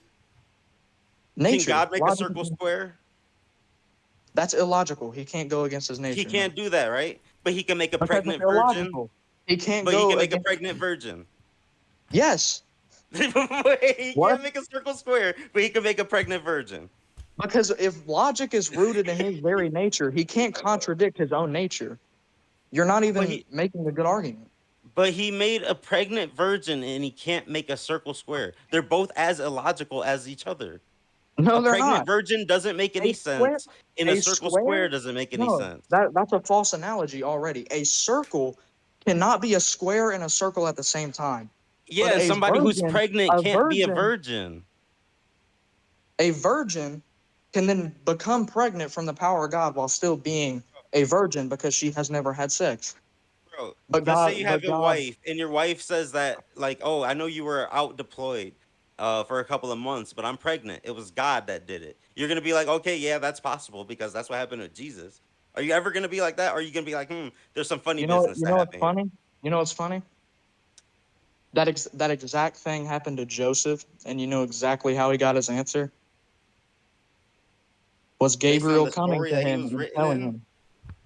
nature. God make a Logic, circle square? that's illogical. He can't go against his He nature, no, can't do that, right? But he can make a because it's pregnant virgin. illogical. He can't But he go can make a against. pregnant virgin. Yes. Wait, he What? can't make a circle square, but he can make a pregnant virgin. Because if logic is rooted in his very nature, he can't contradict his own nature. You're not But even he making a good argument. but he made a pregnant virgin and he can't make a circle square. They're both as illogical as each other. A No, they're pregnant not. virgin doesn't make A any square, sense, and a a circle square. square doesn't make any No, sense. that's a false analogy already. A circle cannot be a square and a circle at the same time. But Yeah, and somebody who's pregnant a can't be a virgin, virgin. a virgin can then become pregnant from the power of God while still being a virgin because she has never had sex. Bro, But let's say you have but a God, wife and your wife says that, like, oh, I know you were out deployed for a couple of months, but I'm pregnant. It was God that did it. You're gonna be like, okay, yeah, that's possible because that's what happened with Jesus. Are you ever gonna be like that? Or are you gonna be like, there's some funny business you that know what's happened here? funny? You know what's funny? That exact thing happened to Joseph, and you know exactly how he got his answer? Was Based on Gabriel the coming story to that he him was and written telling in. him.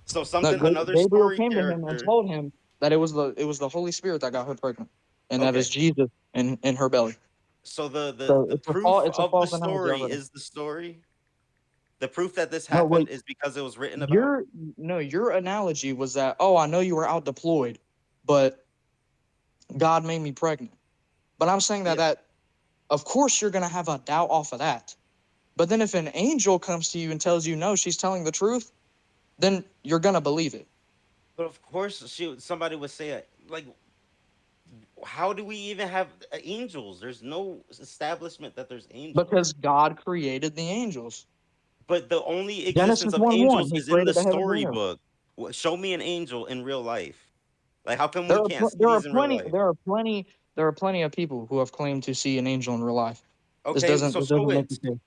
So No, another Gabriel story came to him and character. told him that it was the Holy Spirit that got her pregnant, and that is Okay. Jesus in her belly. So the So the proof it's a of the false analogy story already. is the story. The proof that this No, wait. happened is because it was written about. Your no, your analogy was that, oh, I know you were out deployed, but God made me pregnant. But I'm saying Yeah, that of course you're gonna have a doubt off of that. But then if an angel comes to you and tells you no, she's telling the truth, then you're gonna believe it. but of course somebody would say it. Like, how do we even have angels? There's no establishment that there's angels. Because God created the angels. But the only existence Genesis of 1:1, angels he is in the created the heavens and the earth. storybook. Show me an angel in real life. Like, how come There we are can't see there are these in real plenty life? there are plenty of people who have claimed to see an angel in real life. This Okay, doesn't so this show doesn't make it. the case.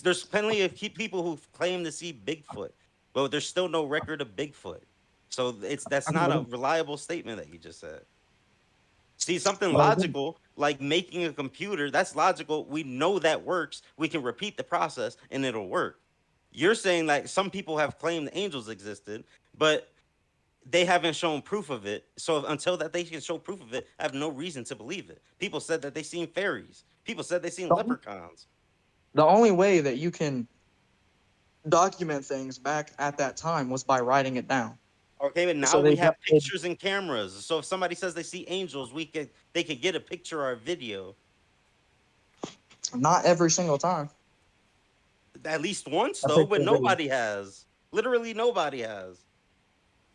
There's plenty of people who claim to see Bigfoot, but there's still no record of Bigfoot. So that's Okay, not a well, reliable statement that you just said. See, something well, again, logical like making a computer, that's logical. We know that works. We can repeat the process and it'll work. You're saying like some people have claimed angels existed, but they haven't shown proof of it. So until that they can show proof of it, I have no reason to believe it. People said that they seen fairies. People said they seen the, leprechauns. the only way that you can document things back at that time was by writing it down. Okay, but now So we have pictures and cameras. So if somebody says they see angels, they could get a picture or a video not every single time. at least once A though, but picture of video. nobody has. Literally nobody has.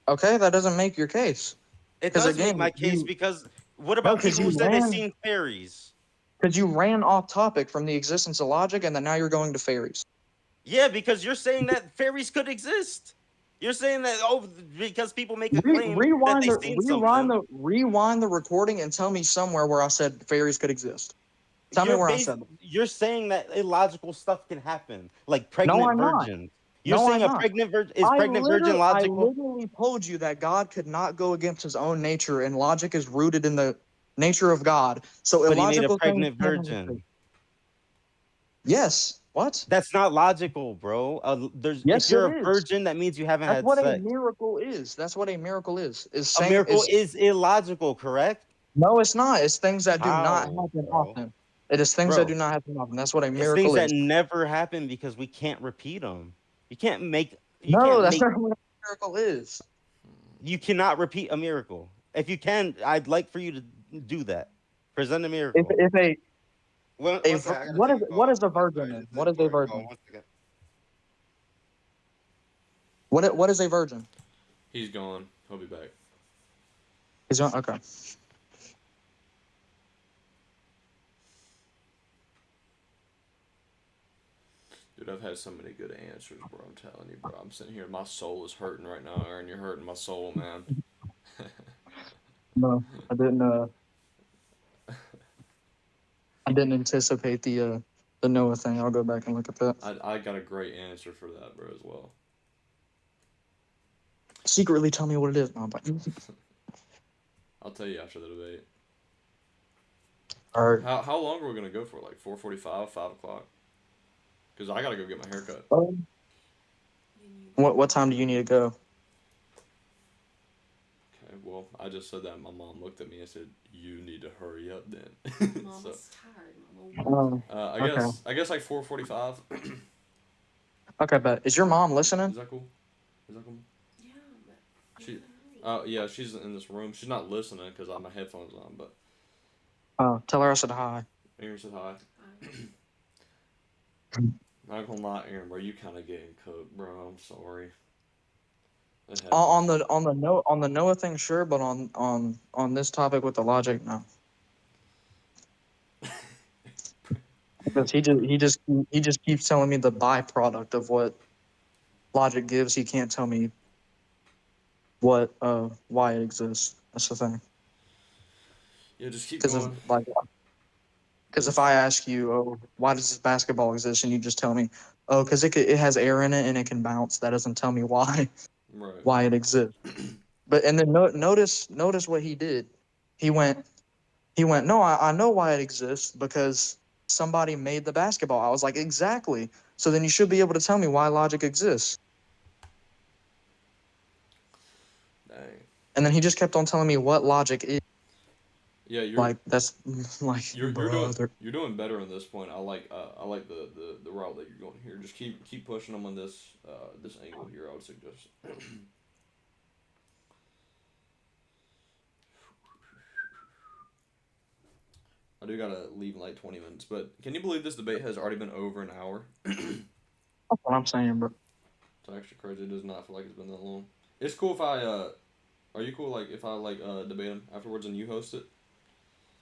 Okay, that doesn't make your case. It Because does make again, my case because what no, about people who said they seen fairies? because you ran off topic from the existence of logic, and then now you're going to fairies. Yeah, because you're saying that fairies could exist. You're saying that because people make a claim that they seen something. Rewind the recording and tell me somewhere where I said fairies could exist. Tell me where I said that. You're saying that illogical stuff can happen, like No, pregnant I'm not. virgins. You're No, saying I'm a not. pregnant virgin is pregnant virgin I logical? literally told you that God could not go against his own nature, and logic is rooted in the nature of God. So But he made a illogical things pregnant can't exist. virgin. Yes. What? That's not logical, bro. There's if Yes, it you're a is. virgin, that means you haven't That's had what a sex. miracle is. That's what a miracle is. Is A saying miracle is is illogical, correct? no, it's not. It's things that do not How, happen bro? often. It is things that do Bro, not happen often. That's what a it's things miracle that is. never happen because we can't repeat them. You can't make. You No, can't that's make. not what a miracle is. You cannot repeat a miracle. If you can, I'd like for you to do that. Present a If miracle. if One second, I gotta what take is a what call. is a I'm virgin sorry, then? this What is is a important call. virgin? One second. What is a virgin? He's gone. He'll be back. He's on, okay. Dude, I've had so many good answers, bro. I'm telling you, bro. I'm sitting here, my soul is hurting right now, Aaron. You're hurting my soul, man. No, I didn't. I didn't anticipate the Noah thing. I'll go back and look at that. I got a great answer for that, bro, as well. Secretly tell me what it is. No, but I'll tell you after the debate. all right. How long are we gonna go for? Like 4:45, 5 o'clock? Because I gotta go get my haircut. What time do you need to go? Okay, well, I just said that. My mom looked at me and said, "You need to hurry up, then." Mom So, was tired. Mom. I guess like 4:45. Okay, bet. Is your mom listening? Is that cool? Is that cool? Yeah, but She, yeah, she's in this room. She's not listening because I have my headphones on. But Tell her I said hi. Aaron said hi. I, Not gonna lie, Aaron, bro, you kind of getting cooked, bro. I'm sorry. On the Noah thing, sure, but on this topic with the logic, no. Because he just keeps telling me the byproduct of what logic gives. He can't tell me what why it exists. That's the thing. Yeah, just keep Because going. because if I ask you, oh, why does this basketball exist, and you just tell me, oh, because it has air in it and it can bounce. That doesn't tell me why Right. it exists. But and then notice what he did. He went no, I know why it exists because somebody made the basketball. I was like, exactly. So then you should be able to tell me why logic exists. Dang. And then he just kept on telling me what logic is. Yeah, Like that's like, brother. you're doing better on this point. I like the route that you're going here. Just keep pushing them on this angle here. I would suggest. I do gotta leave in like 20 minutes, but can you believe this debate has already been over an hour? That's what I'm saying, bro. It's actually crazy. It does not feel like it's been that long. It's cool if are you cool like if I like debate him afterwards and you host it?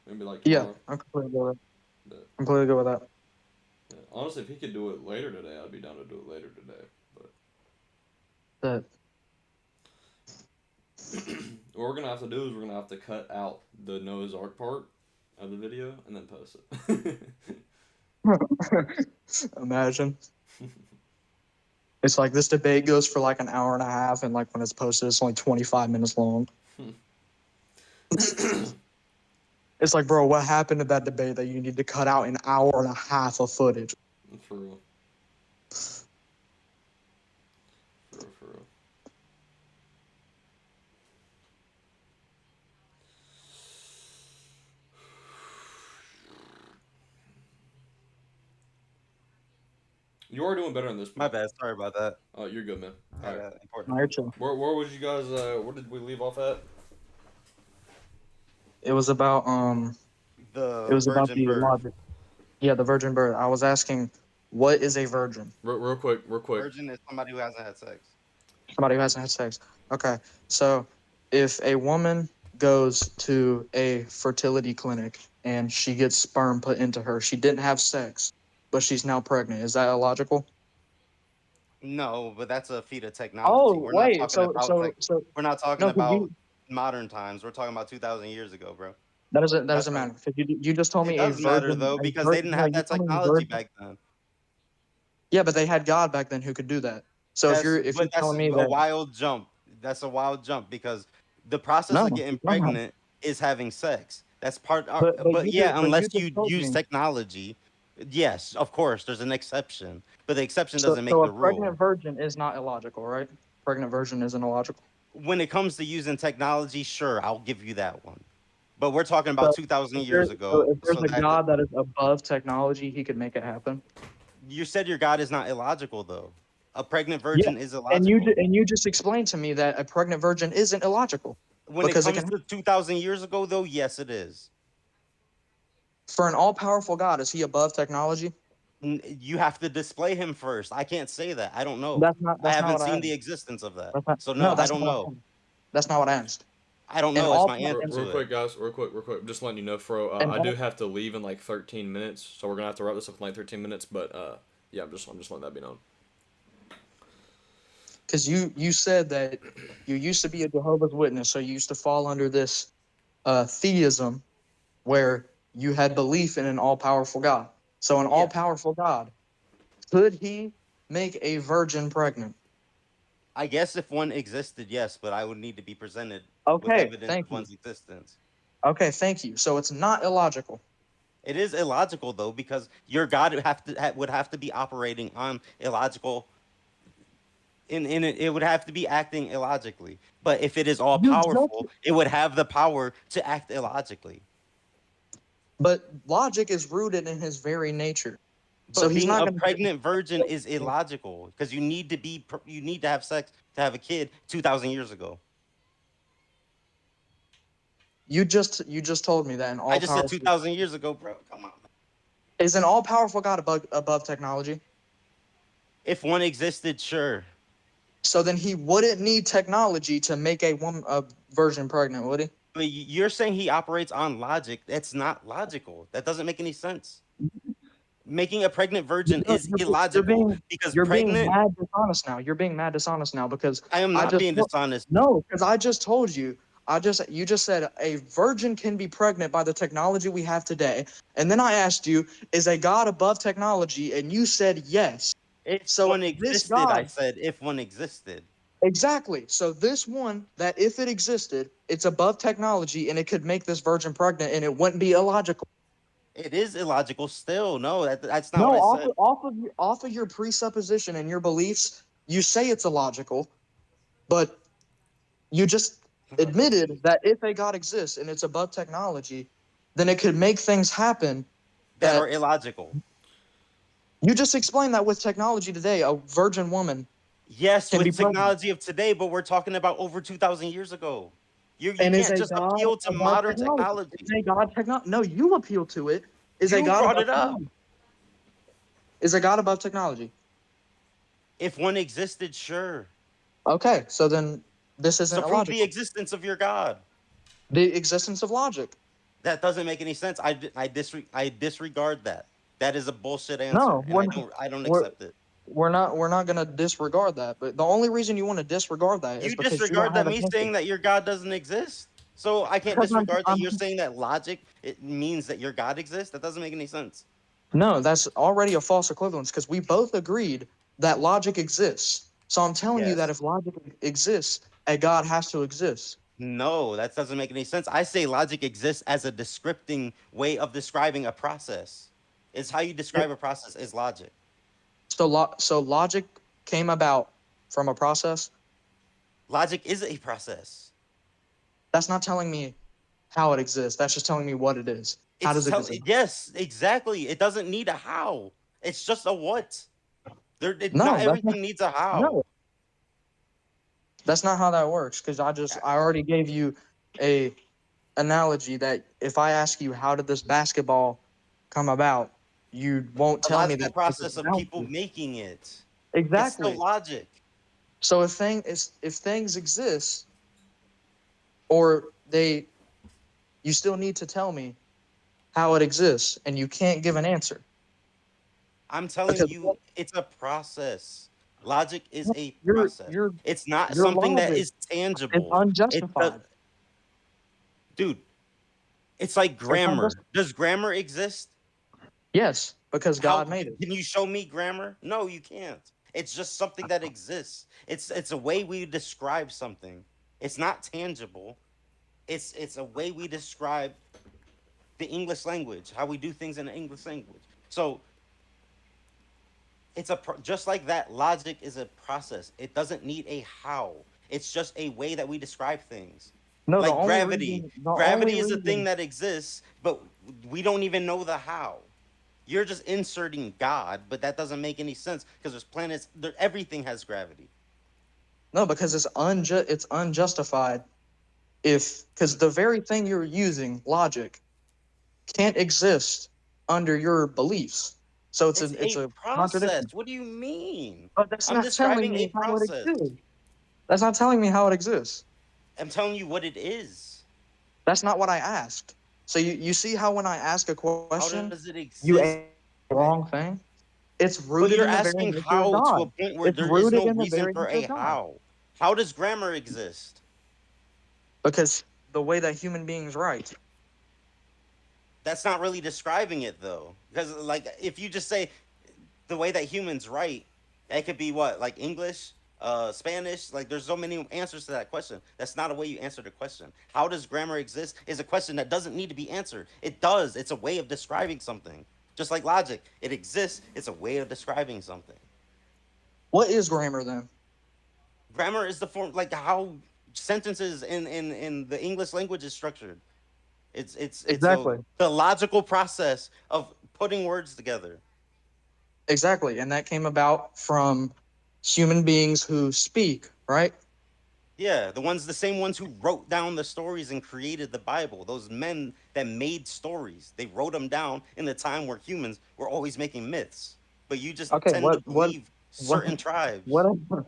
Maybe like Yeah, tomorrow. I'm completely good with that. But, Completely good with that. yeah. Honestly, if he could do it later today, I'd be down to do it later today. But That what we're gonna have to do is we're gonna have to cut out the Noah's Ark part of the video and then post it. imagine. It's like this debate goes for like an hour and a half, and like when it's posted, it's only 25 minutes long. It's like, bro, what happened to that debate that you need to cut out an hour and a half of footage? For real. For real. You are doing better on this. My bad. Sorry about that. Oh, you're good, man. I All right. got important. All right, chill. Where was you guys? Where did we leave off at? It was about The it was about virgin the birth. logic. Yeah, the virgin birth. I was asking, what is a virgin? Real quick. Virgin is somebody who hasn't had sex. Somebody who hasn't had sex. Okay, so if a woman goes to a fertility clinic and she gets sperm put into her, she didn't have sex, but she's now pregnant. Is that illogical? No, but that's a feat of technology. Oh, We're not wait. talking about we're not talking No, because about you modern times. We're talking about 2,000 years ago, bro. that doesn't That's matter. right. Because you just told It me a does matter virgin. though because they didn't No, have you that told me a technology virgin. back then. Yeah, but they had God back then who could do that. So if you're That's telling me a that wild jump. That's a wild jump because the process of no, getting it's not. pregnant is having sex. That's part. But Yeah, you unless just you told use me. technology, yes, of course, there's an exception, but the exception So doesn't make so a the rule. pregnant virgin is not illogical, right? Pregnant virgin isn't illogical. When it comes to using technology, sure, I'll give you that one. But we're talking So about 2,000 if years so ago, if there's so a that God that is above technology, he could make it happen. you said your God is not illogical though. A pregnant Yeah, virgin is and illogical. and you just explained to me that a pregnant virgin isn't illogical When it because it comes can to 2,000 years ago, though, yes, it is. for an all-powerful God. Is he above technology? You have to display him first. I can't say that. I don't know. I That's not haven't what I seen asked. the existence of that. That's not, So no, no, I that's don't not what I know. asked. That's not what I asked. I don't And know is all my answer and, Real to it. quick, guys. Real quick. Just letting you know, Fro. and I all do have to leave in like 13 minutes, so we're gonna have to wrap this up in like 13 minutes. But yeah, I'm just letting that be known. because you said that you used to be a Jehovah's Witness, so you used to fall under this theism where you had belief in an all-powerful God. So an Yeah, all-powerful God, could he make a virgin pregnant? I guess if one existed, yes, but I would need to be presented with Okay, evidence thank of you. one's existence. Okay, thank you. So it's not illogical. It is illogical though because your God would have to be operating on illogical. In it, it would have to be acting illogically. But if it is all You just, powerful, it would have the power to act illogically. but logic is rooted in his very nature. So But he's being not a going pregnant virgin is to. illogical because you need to have sex to have a kid 2,000 years ago. You just told me that an I just said all-powerful 2,000 years ago, bro. Come on. is an all-powerful God above technology. If one existed, sure. So then he wouldn't need technology to make a virgin pregnant, would he? But you're saying he operates on logic. That's not logical. That doesn't make any sense. Making a pregnant virgin You're, is you're, you're illogical being because you're being pregnant. mad dishonest now. You're being mad dishonest now because I am I not just being dishonest. no, because I just told you. You just said a virgin can be pregnant by the technology we have today, and then I asked you, is a God above technology, and you said yes. If So one this existed, I God, said if one existed. exactly. So this one that if it existed, it's above technology, and it could make this virgin pregnant, and it wouldn't be illogical. It is illogical still. No, that's not what No, I said. off of your presupposition and your beliefs, you say it's illogical, but you just admitted that if a God exists and it's above technology, then it could make things happen that are that illogical. you just explained that with technology today, a virgin woman Yes, can be with pregnant. technology of today, but we're talking about over 2,000 years ago. You And is can't a just God appeal to above modern technology? Is technology. a God technology? No, you appeal to it. Is a You God brought above it up. technology? Is a God above technology? If one existed, sure. Okay, so then this isn't So prove the illogical. existence of your God. The existence of logic. That doesn't make any sense. I disregard that. That is a bullshit answer, No, and I don't we're accept it. we're not gonna disregard that. But the only reason you want to disregard that is You because you don't disregard that have an me answer. saying that your God doesn't exist. So I can't Because disregard that I'm you're saying that logic it means that your God exists. That doesn't make any sense. no, that's already a false equivalence because we both agreed that logic exists. So I'm telling you that Yes. if logic exists, a God has to exist. No, that doesn't make any sense. I say logic exists as a descripting way of describing a process. It's how you It, describe a process is logic. so logic came about from a process. Logic is a process. That's not telling me how it exists. That's just telling me what it is. How It's does it exist? yes, exactly. It doesn't need a how. It's just a what. Not No, that's not. everything needs a how. No, that's not how that works. Because I already gave you a analogy that if I ask you how did this basketball come about, you won't A tell me logical that because process it's of people analogy. making it. It's still Exactly. logic. So if things exist or you still need to tell me how it exists, and you can't give an answer I'm telling because you, it's a process. Logic is a your process. your It's not your something that logic is is tangible. unjustified. Dude, it's like It's grammar. unjustified. Does grammar exist? Yes, because How God made it. can you show me grammar? No, you can't. It's just something that exists. It's a way we describe something. It's not tangible. It's a way we describe the English language, how we do things in the English language. So just like that. Logic is a process. It doesn't need a how. It's just a way that we describe things. No, Like gravity. the only Gravity is a thing reason that exists, but we don't even know the how. You're just inserting God, but that doesn't make any sense because there's planets. Everything has gravity. no, because it's unjustified if because the very thing you're using logic can't exist under your beliefs. So It's it's a a process. contradiction. What do you mean? But that's I'm not telling describing a me how it process. exists. That's not telling me how it exists. I'm telling you what it is. That's not what I asked. So you see how when I ask a How question, does it you exist? answer the wrong thing? It's But rooted you're in the very asking nature of how to a God. point where It's there is rooted no in the reason very for nature a of God. how. How does grammar exist? Because the way that human beings write. That's not really describing it though. Because like if you just say the way that humans write, it could be what? Like English, Spanish, like there's so many answers to that question. That's not a way you answer the question. How does grammar exist is a question that doesn't need to be answered. It does. It's a way of describing something. Just like logic, it exists. It's a way of describing something. What is grammar then? Grammar is the form like how sentences in the English language is structured. It's Exactly. the logical process of putting words together. Exactly. And that came about from human beings who speak, right? Yeah, the same ones who wrote down the stories and created the Bible. Those men that made stories, they wrote them down in the time where humans were always making myths. But you just Okay, tend to believe what certain tribes. whatever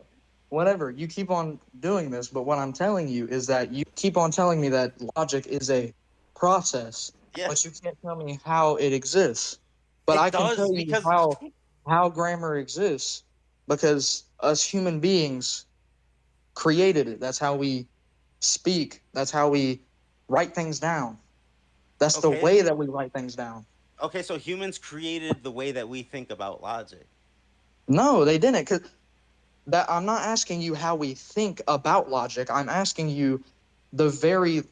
whatever. You keep on doing this, but what I'm telling you is that you keep on telling me that logic is a process, Yeah, but you can't tell me how it exists. But I it can does tell you because how grammar exists because us human beings created it. That's how we speak. That's how we write things down. That's the okay, way that we write things down. okay, so humans created the way that we think about logic. No, they didn't. Cause that I'm not asking you how we think about logic. The very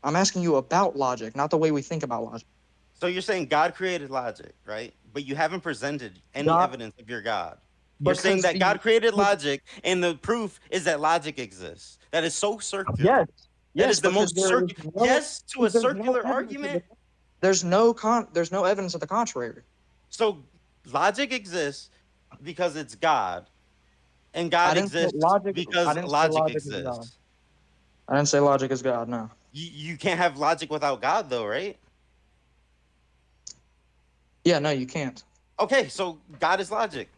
I'm asking you about logic, not the way we think about logic. So you're saying God created logic, right? But you haven't presented any God, evidence of your God. You're saying because that the God created logic, and the proof is that logic exists. That is so circular. yes, That Yes, is the because most there is no yes to a there's no circular evidence of argument. there's no evidence of the contrary. So logic exists because it's God, and I God didn't say exists logic. I because didn't say logic logic is God. exists. I didn't say logic is God. No. You can't have logic without God, though, right? Yeah, no, you can't. Okay, so God is logic.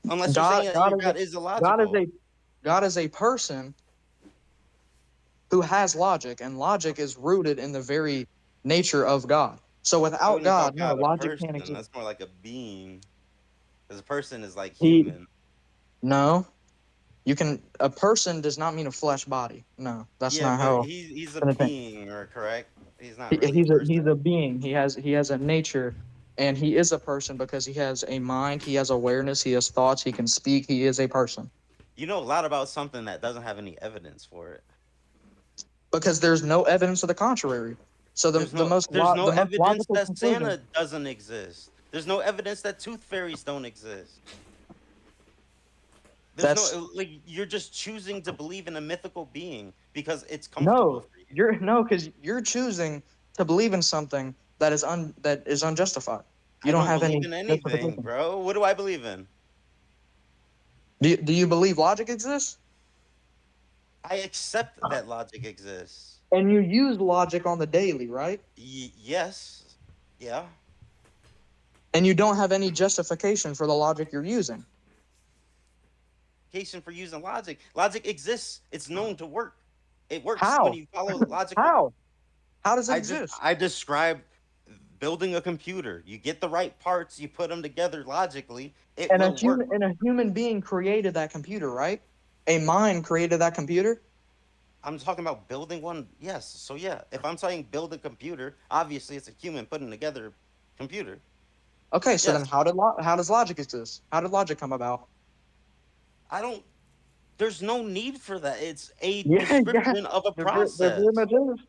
Unless you're God, saying that God your is a, God is God is illogical. a, God is a person who has logic, and logic is rooted in the very nature of God. So I without wouldn't call God, no, God a logic can't person. exist. That's more like a being. Because a person is like He, human. no, you can. A person does not mean a flesh body. No, that's Yeah, not but how. he's a It's gonna being, or correct? He's not really a He's person. a being. He has a nature, and he is a person because he has a mind. He has awareness. He has thoughts. He can speak. He is a person You know a lot about something that doesn't have any evidence for it. because there's no evidence of the contrary. So There's no the most evidence logical that conclusion. Santa doesn't exist. There's no evidence that tooth fairies don't exist. There's That's no like you're just choosing to believe in a mythical being because it's comfortable no, for you. you're no, because you're choosing to believe in something that is unjustified. You I don't don't have believe any in anything, justification. bro. What do I believe in? Do you believe logic exists? I accept that logic exists. And you use logic on the daily, right? Yes. Yeah. And you don't have any justification for the logic you're using. Justification for using logic. Logic exists. It's known to work. It works when How? you follow logical. How? How does it exist? I described building a computer. You get the right parts, you put them together logically, it will work. And a human being created that computer, right? A mind created that computer. I'm talking about building one. Yes. So yeah, if I'm saying build a computer, obviously it's a human putting together a computer. Okay, so then Yes. how does logic exist? How did logic come about? I don't there's no need for that. It's a Yeah, yeah. description of a There very process. much is.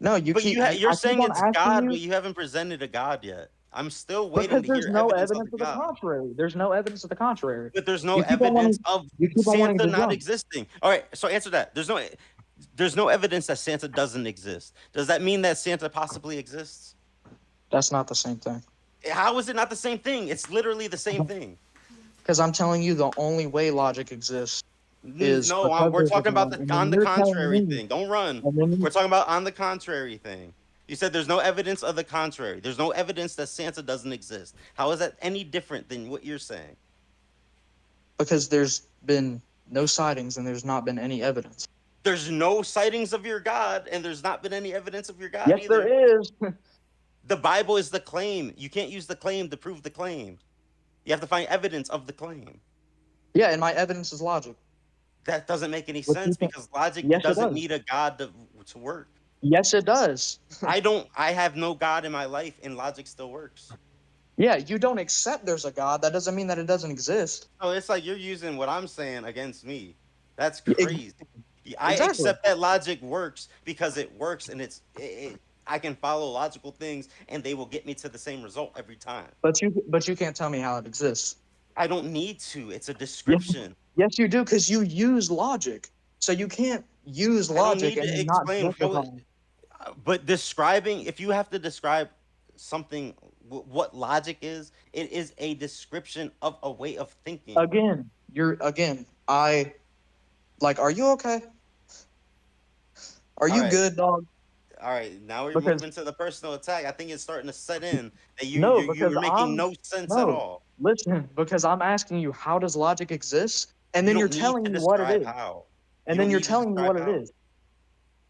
No, But you're I keep saying on it's asking God, but you you haven't presented a God yet. I'm still waiting because to there's hear no evidence of evidence a of the God. contrary. There's no evidence of the contrary. But there's no evidence of You keep on wanting Santa to not jump. existing. All right, so answer that. There's no evidence that Santa doesn't exist. Does that mean that Santa possibly exists? That's not the same thing. How is it not the same thing? It's literally the same thing. Because I'm telling you, the only way logic exists is No, because we're there's a talking about God, the and then on the you're telling contrary me, thing. Don't run. and then We're talking about on the contrary thing. You said there's no evidence of the contrary. There's no evidence that Santa doesn't exist. How is that any different than what you're saying? because there's been no sightings and there's not been any evidence. There's no sightings of your God, and there's not been any evidence of your God Yes, either. there is. The Bible is the claim. You can't use the claim to prove the claim. You have to find evidence of the claim. Yeah, and my evidence is logic. That doesn't make any Which you sense can, because logic yes, it doesn't does. need a God to work. Yes, it does. I have no God in my life, and logic still works. Yeah, you don't accept there's a God. That doesn't mean that it doesn't exist. So it's like you're using what I'm saying against me. That's Ex- crazy. I Exactly. accept that logic works because it works, and I can follow logical things, and they will get me to the same result every time. But you can't tell me how it exists. I don't need to. It's a Yes, description. yes, you do, because you use logic. So you can't use I don't logic need and to then not explain how justify. it. But describing, if you have to describe something, what logic is, it is a description of a way of thinking. I like. Are you okay? Are All you right. good, dog? All right, now we're Because moving to the personal attack. I think it's starting to set in that no, because you're making I'm no sense at no. all. Listen, because I'm asking you, how does logic exist? And You then you're don't need telling to me what it describe is. how. You And then don't you're need to telling me describe what it how. is.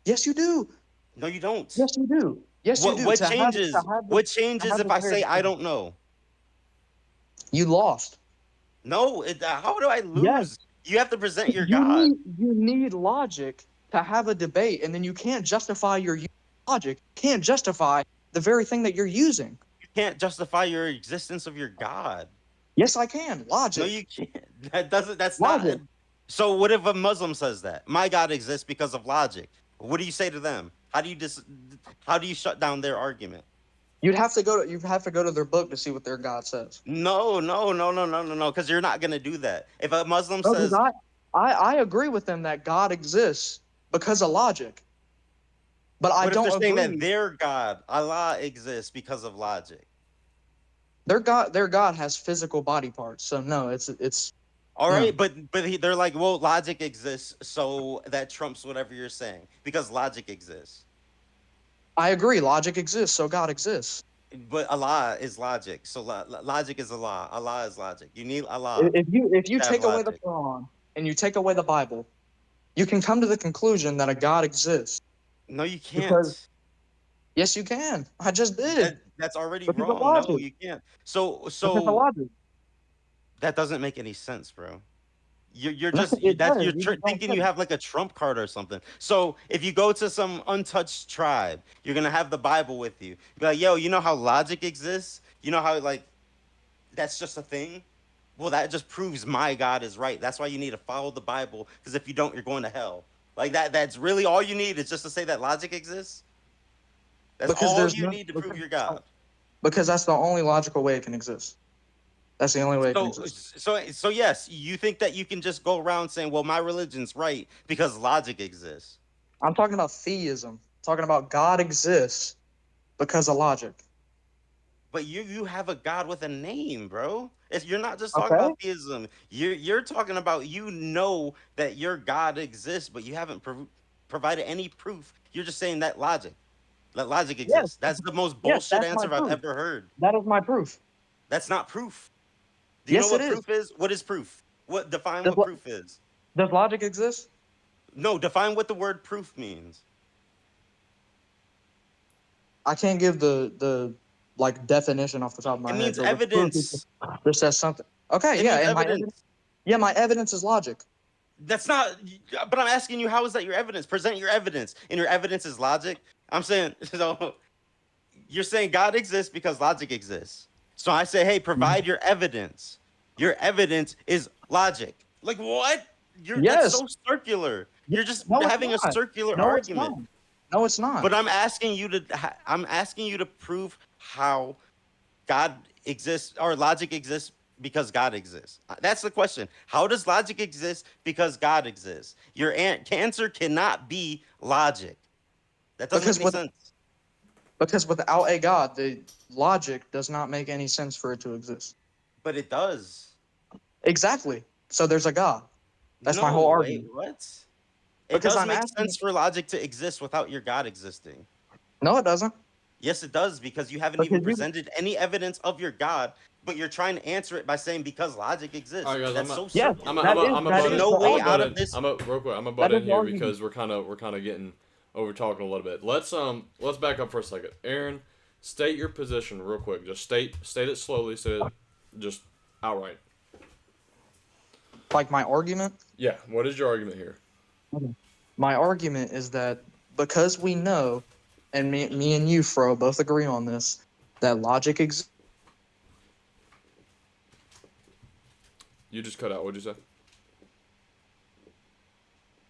Yes, you do. No, you don't. Yes, you do. Yes, you do. What changes? What To changes have if the I very say I don't know? you lost. No, how do I Yes, lose? You have to present your God. you need logic to have a debate, and then you can't justify your logic. Can't justify the very thing that you're using. You can't justify your existence of your God. Yes, I can. No, Logic. you can't. That doesn't. That's not. Logic. So what if a Muslim says that my God exists because of logic? What do you say to them? How do you shut down their argument? You'd have to go to their book to see what their God says. No. Because you're not gonna do that. If a Muslim No, because says I agree with them that God exists, because of logic. But I What if they're don't saying that agree. their God, Allah, exists because of logic? Their God has physical body parts. So no, it's All no. right, they're like, well, logic exists, so that trumps whatever you're saying because logic exists. I agree. Logic exists, so God exists. But Allah is logic, so logic is Allah. Allah is logic. You need Allah If you to have take away the logic. Quran and you take away the Bible, you can come to the conclusion that a God exists. No, you Because can't. yes, you can. I just did That's already because of wrong. No, logic. you can't. So Because of so logic. that doesn't make any sense, bro. You're No, just it that's does. you're You just don't thinking get you it. have like a trump card or something. So if you go to some untouched tribe, you're gonna have the Bible with you. Be like, yo, you know how logic exists? You know how like that's just a thing? Well, that just proves my God is right. That's why you need to follow the Bible, because if you don't, you're going to hell. Like that's really all you need is just to say that logic exists. That's Because all there's you no need to prove your God. because that's the only logical way it can exist. That's the only way it can So, exist. so yes, you think that you can just go around saying, "Well, my religion's right because logic exists." I'm talking about theism. I'm talking about God exists because of logic. But you have a God with a name, bro. You're not just talking Okay. about theism. You're talking about you know that your God exists, but you haven't provided any proof. You're just saying that logic. That logic Yes. exists. That's the most Yes, bullshit that's my answer I've proof. ever heard. That is my proof. That's not proof. Do you know Yes, it what is. proof is? What is proof? What define Does, what proof is? does logic exist? No, define what the word proof means. I can't give the like definition off the top of It my head, means but with proof, it evidence. just says something. Okay, It yeah, means and evidence. my evidence is logic. That's not. But I'm asking you, how is that your evidence? Present your evidence, and your evidence is logic. I'm saying so. You're saying God exists because logic exists. So I say, hey, provide your evidence. Your evidence is logic. Like what? That's Yes. so circular. You're just No, it's having a not. circular No, it's argument. not. No, it's not. But I'm asking you to prove how God exists or logic exists because God exists. That's the question. How does logic exist because God exists? Your answer cannot be logic. That doesn't make Because any with sense. because without a God, the logic does not make any sense for it to exist. But it does. Exactly. So there's a God. That's my whole No, wait, argument. what? It Because does I'm make asking. sense for logic to exist without your God existing. No, it doesn't. Yes, it does, because you haven't even Because you. presented any evidence of your God, but you're trying to answer it by saying because logic All exists. right, guys, That's so Yes, circular. I'm a that butt There's is in. no the I'm way a butt out argument. of in. this. Real quick. I'm a butt That is in the here argument. because we're kind of getting over talking a little bit. Let's back up for a second. Aaron, state your position real quick. Just state it slowly. State it just outright. Like my argument. Yeah. What is your argument here? Okay. My argument is that because we know, and me and you, Fro, both agree on this, that logic You just cut out. What'd you say?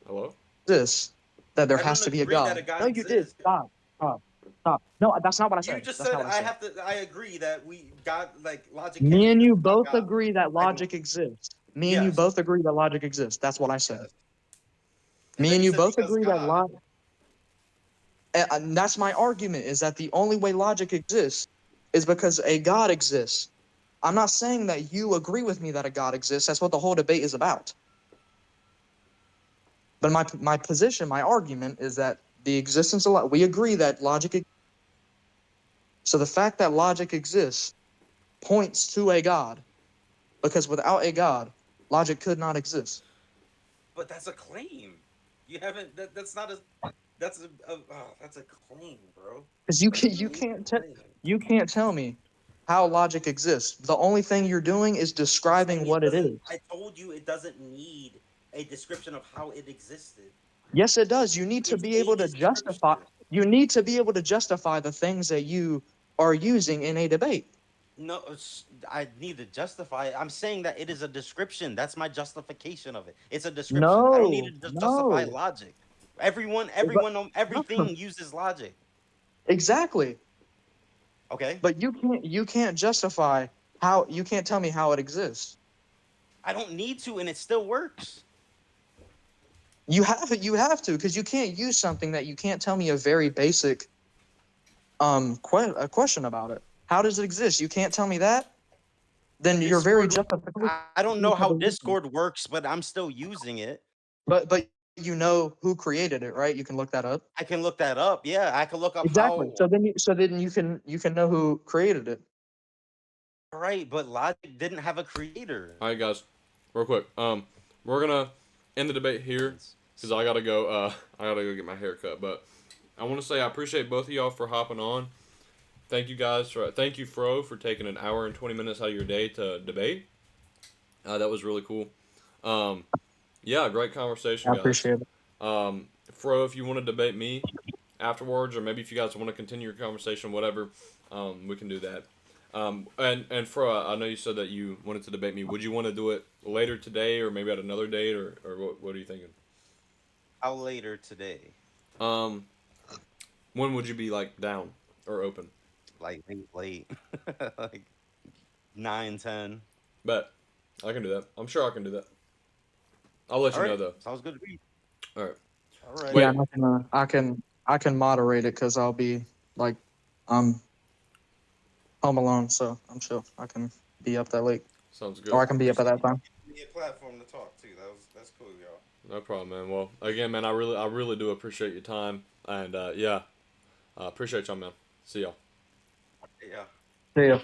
Hello? exists, that there I has don't to be a agree that God. a God No, you did. exists. Stop. Stop. Stop. No, that's not what I You said. just That's said not what I said. I agree that we God like logic can't Me and exist you without both God. agree that I do. logic exists. Me and you Yes. both agree that logic exists. That's what I said. Yes. And Me then and you you said both because agree that God. logic. And that's my argument, is that the only way logic exists is because a God exists. I'm not saying that you agree with me that a God exists. That's what the whole debate is about. But my position, my argument is that the existence of we agree that logic. So the fact that logic exists points to a God, because without a God, logic could not exist. But that's a claim. You haven't. That's not a. That's a claim, bro. Because you That's a can major claim. you can't tell me how logic exists. The only thing you're doing is I'm saying describing it what it doesn't. is. I told you it doesn't need a description of how it existed. Yes, it does. You need to It's be a able to justify. description. You need to be able to justify the things that you are using in a debate. No, I need to justify it. I'm saying that it is a description. That's my justification of it. It's a description. I don't need to No, just justify no, logic. but Everything uses logic. exactly. Okay, But you can't justify how you can't tell me how it exists. I don't need to, and it still works. You have to, because you can't use something that you can't tell me a very basic a question about it. How does it exist? You can't tell me that? Then you're very Discord. justified. I don't know how Discord works, but I'm still using it. But you know who created it, right? You can look that up. I can look that up. Yeah, I can look up Exactly. how. So then you can know who created it. Right, but Logic didn't have a creator. All right, guys, real quick. We're gonna end the debate here because I gotta go. I gotta go get my hair cut. But I want to say I appreciate both of y'all for hopping on. Thank you guys thank you Fro for taking an hour and 20 minutes out of your day to debate. That was really cool. Yeah, great conversation, I guys. appreciate it. Fro, if you want to debate me afterwards, or maybe if you guys want to continue your conversation, whatever, we can do that. And Fro, I know you said that you wanted to debate me. Would you want to do it later today, or maybe at another date, or what are you thinking? How later today? When would you be like down or open? Like late, like 9, 10. Bet I can do that. I'm sure I can do that. I'll let you All know right, though. sounds good to me. All right. All right. Wait. Yeah, I can moderate it because I'll be like I'm home alone, so I'm sure I can be up that late, Sounds good. or I can be up at that time. Give me a platform to talk to. That's cool, y'all. No problem, man. Well, again, man, I really do appreciate your time, and yeah, appreciate y'all, man. See y'all. Yeah. See ya.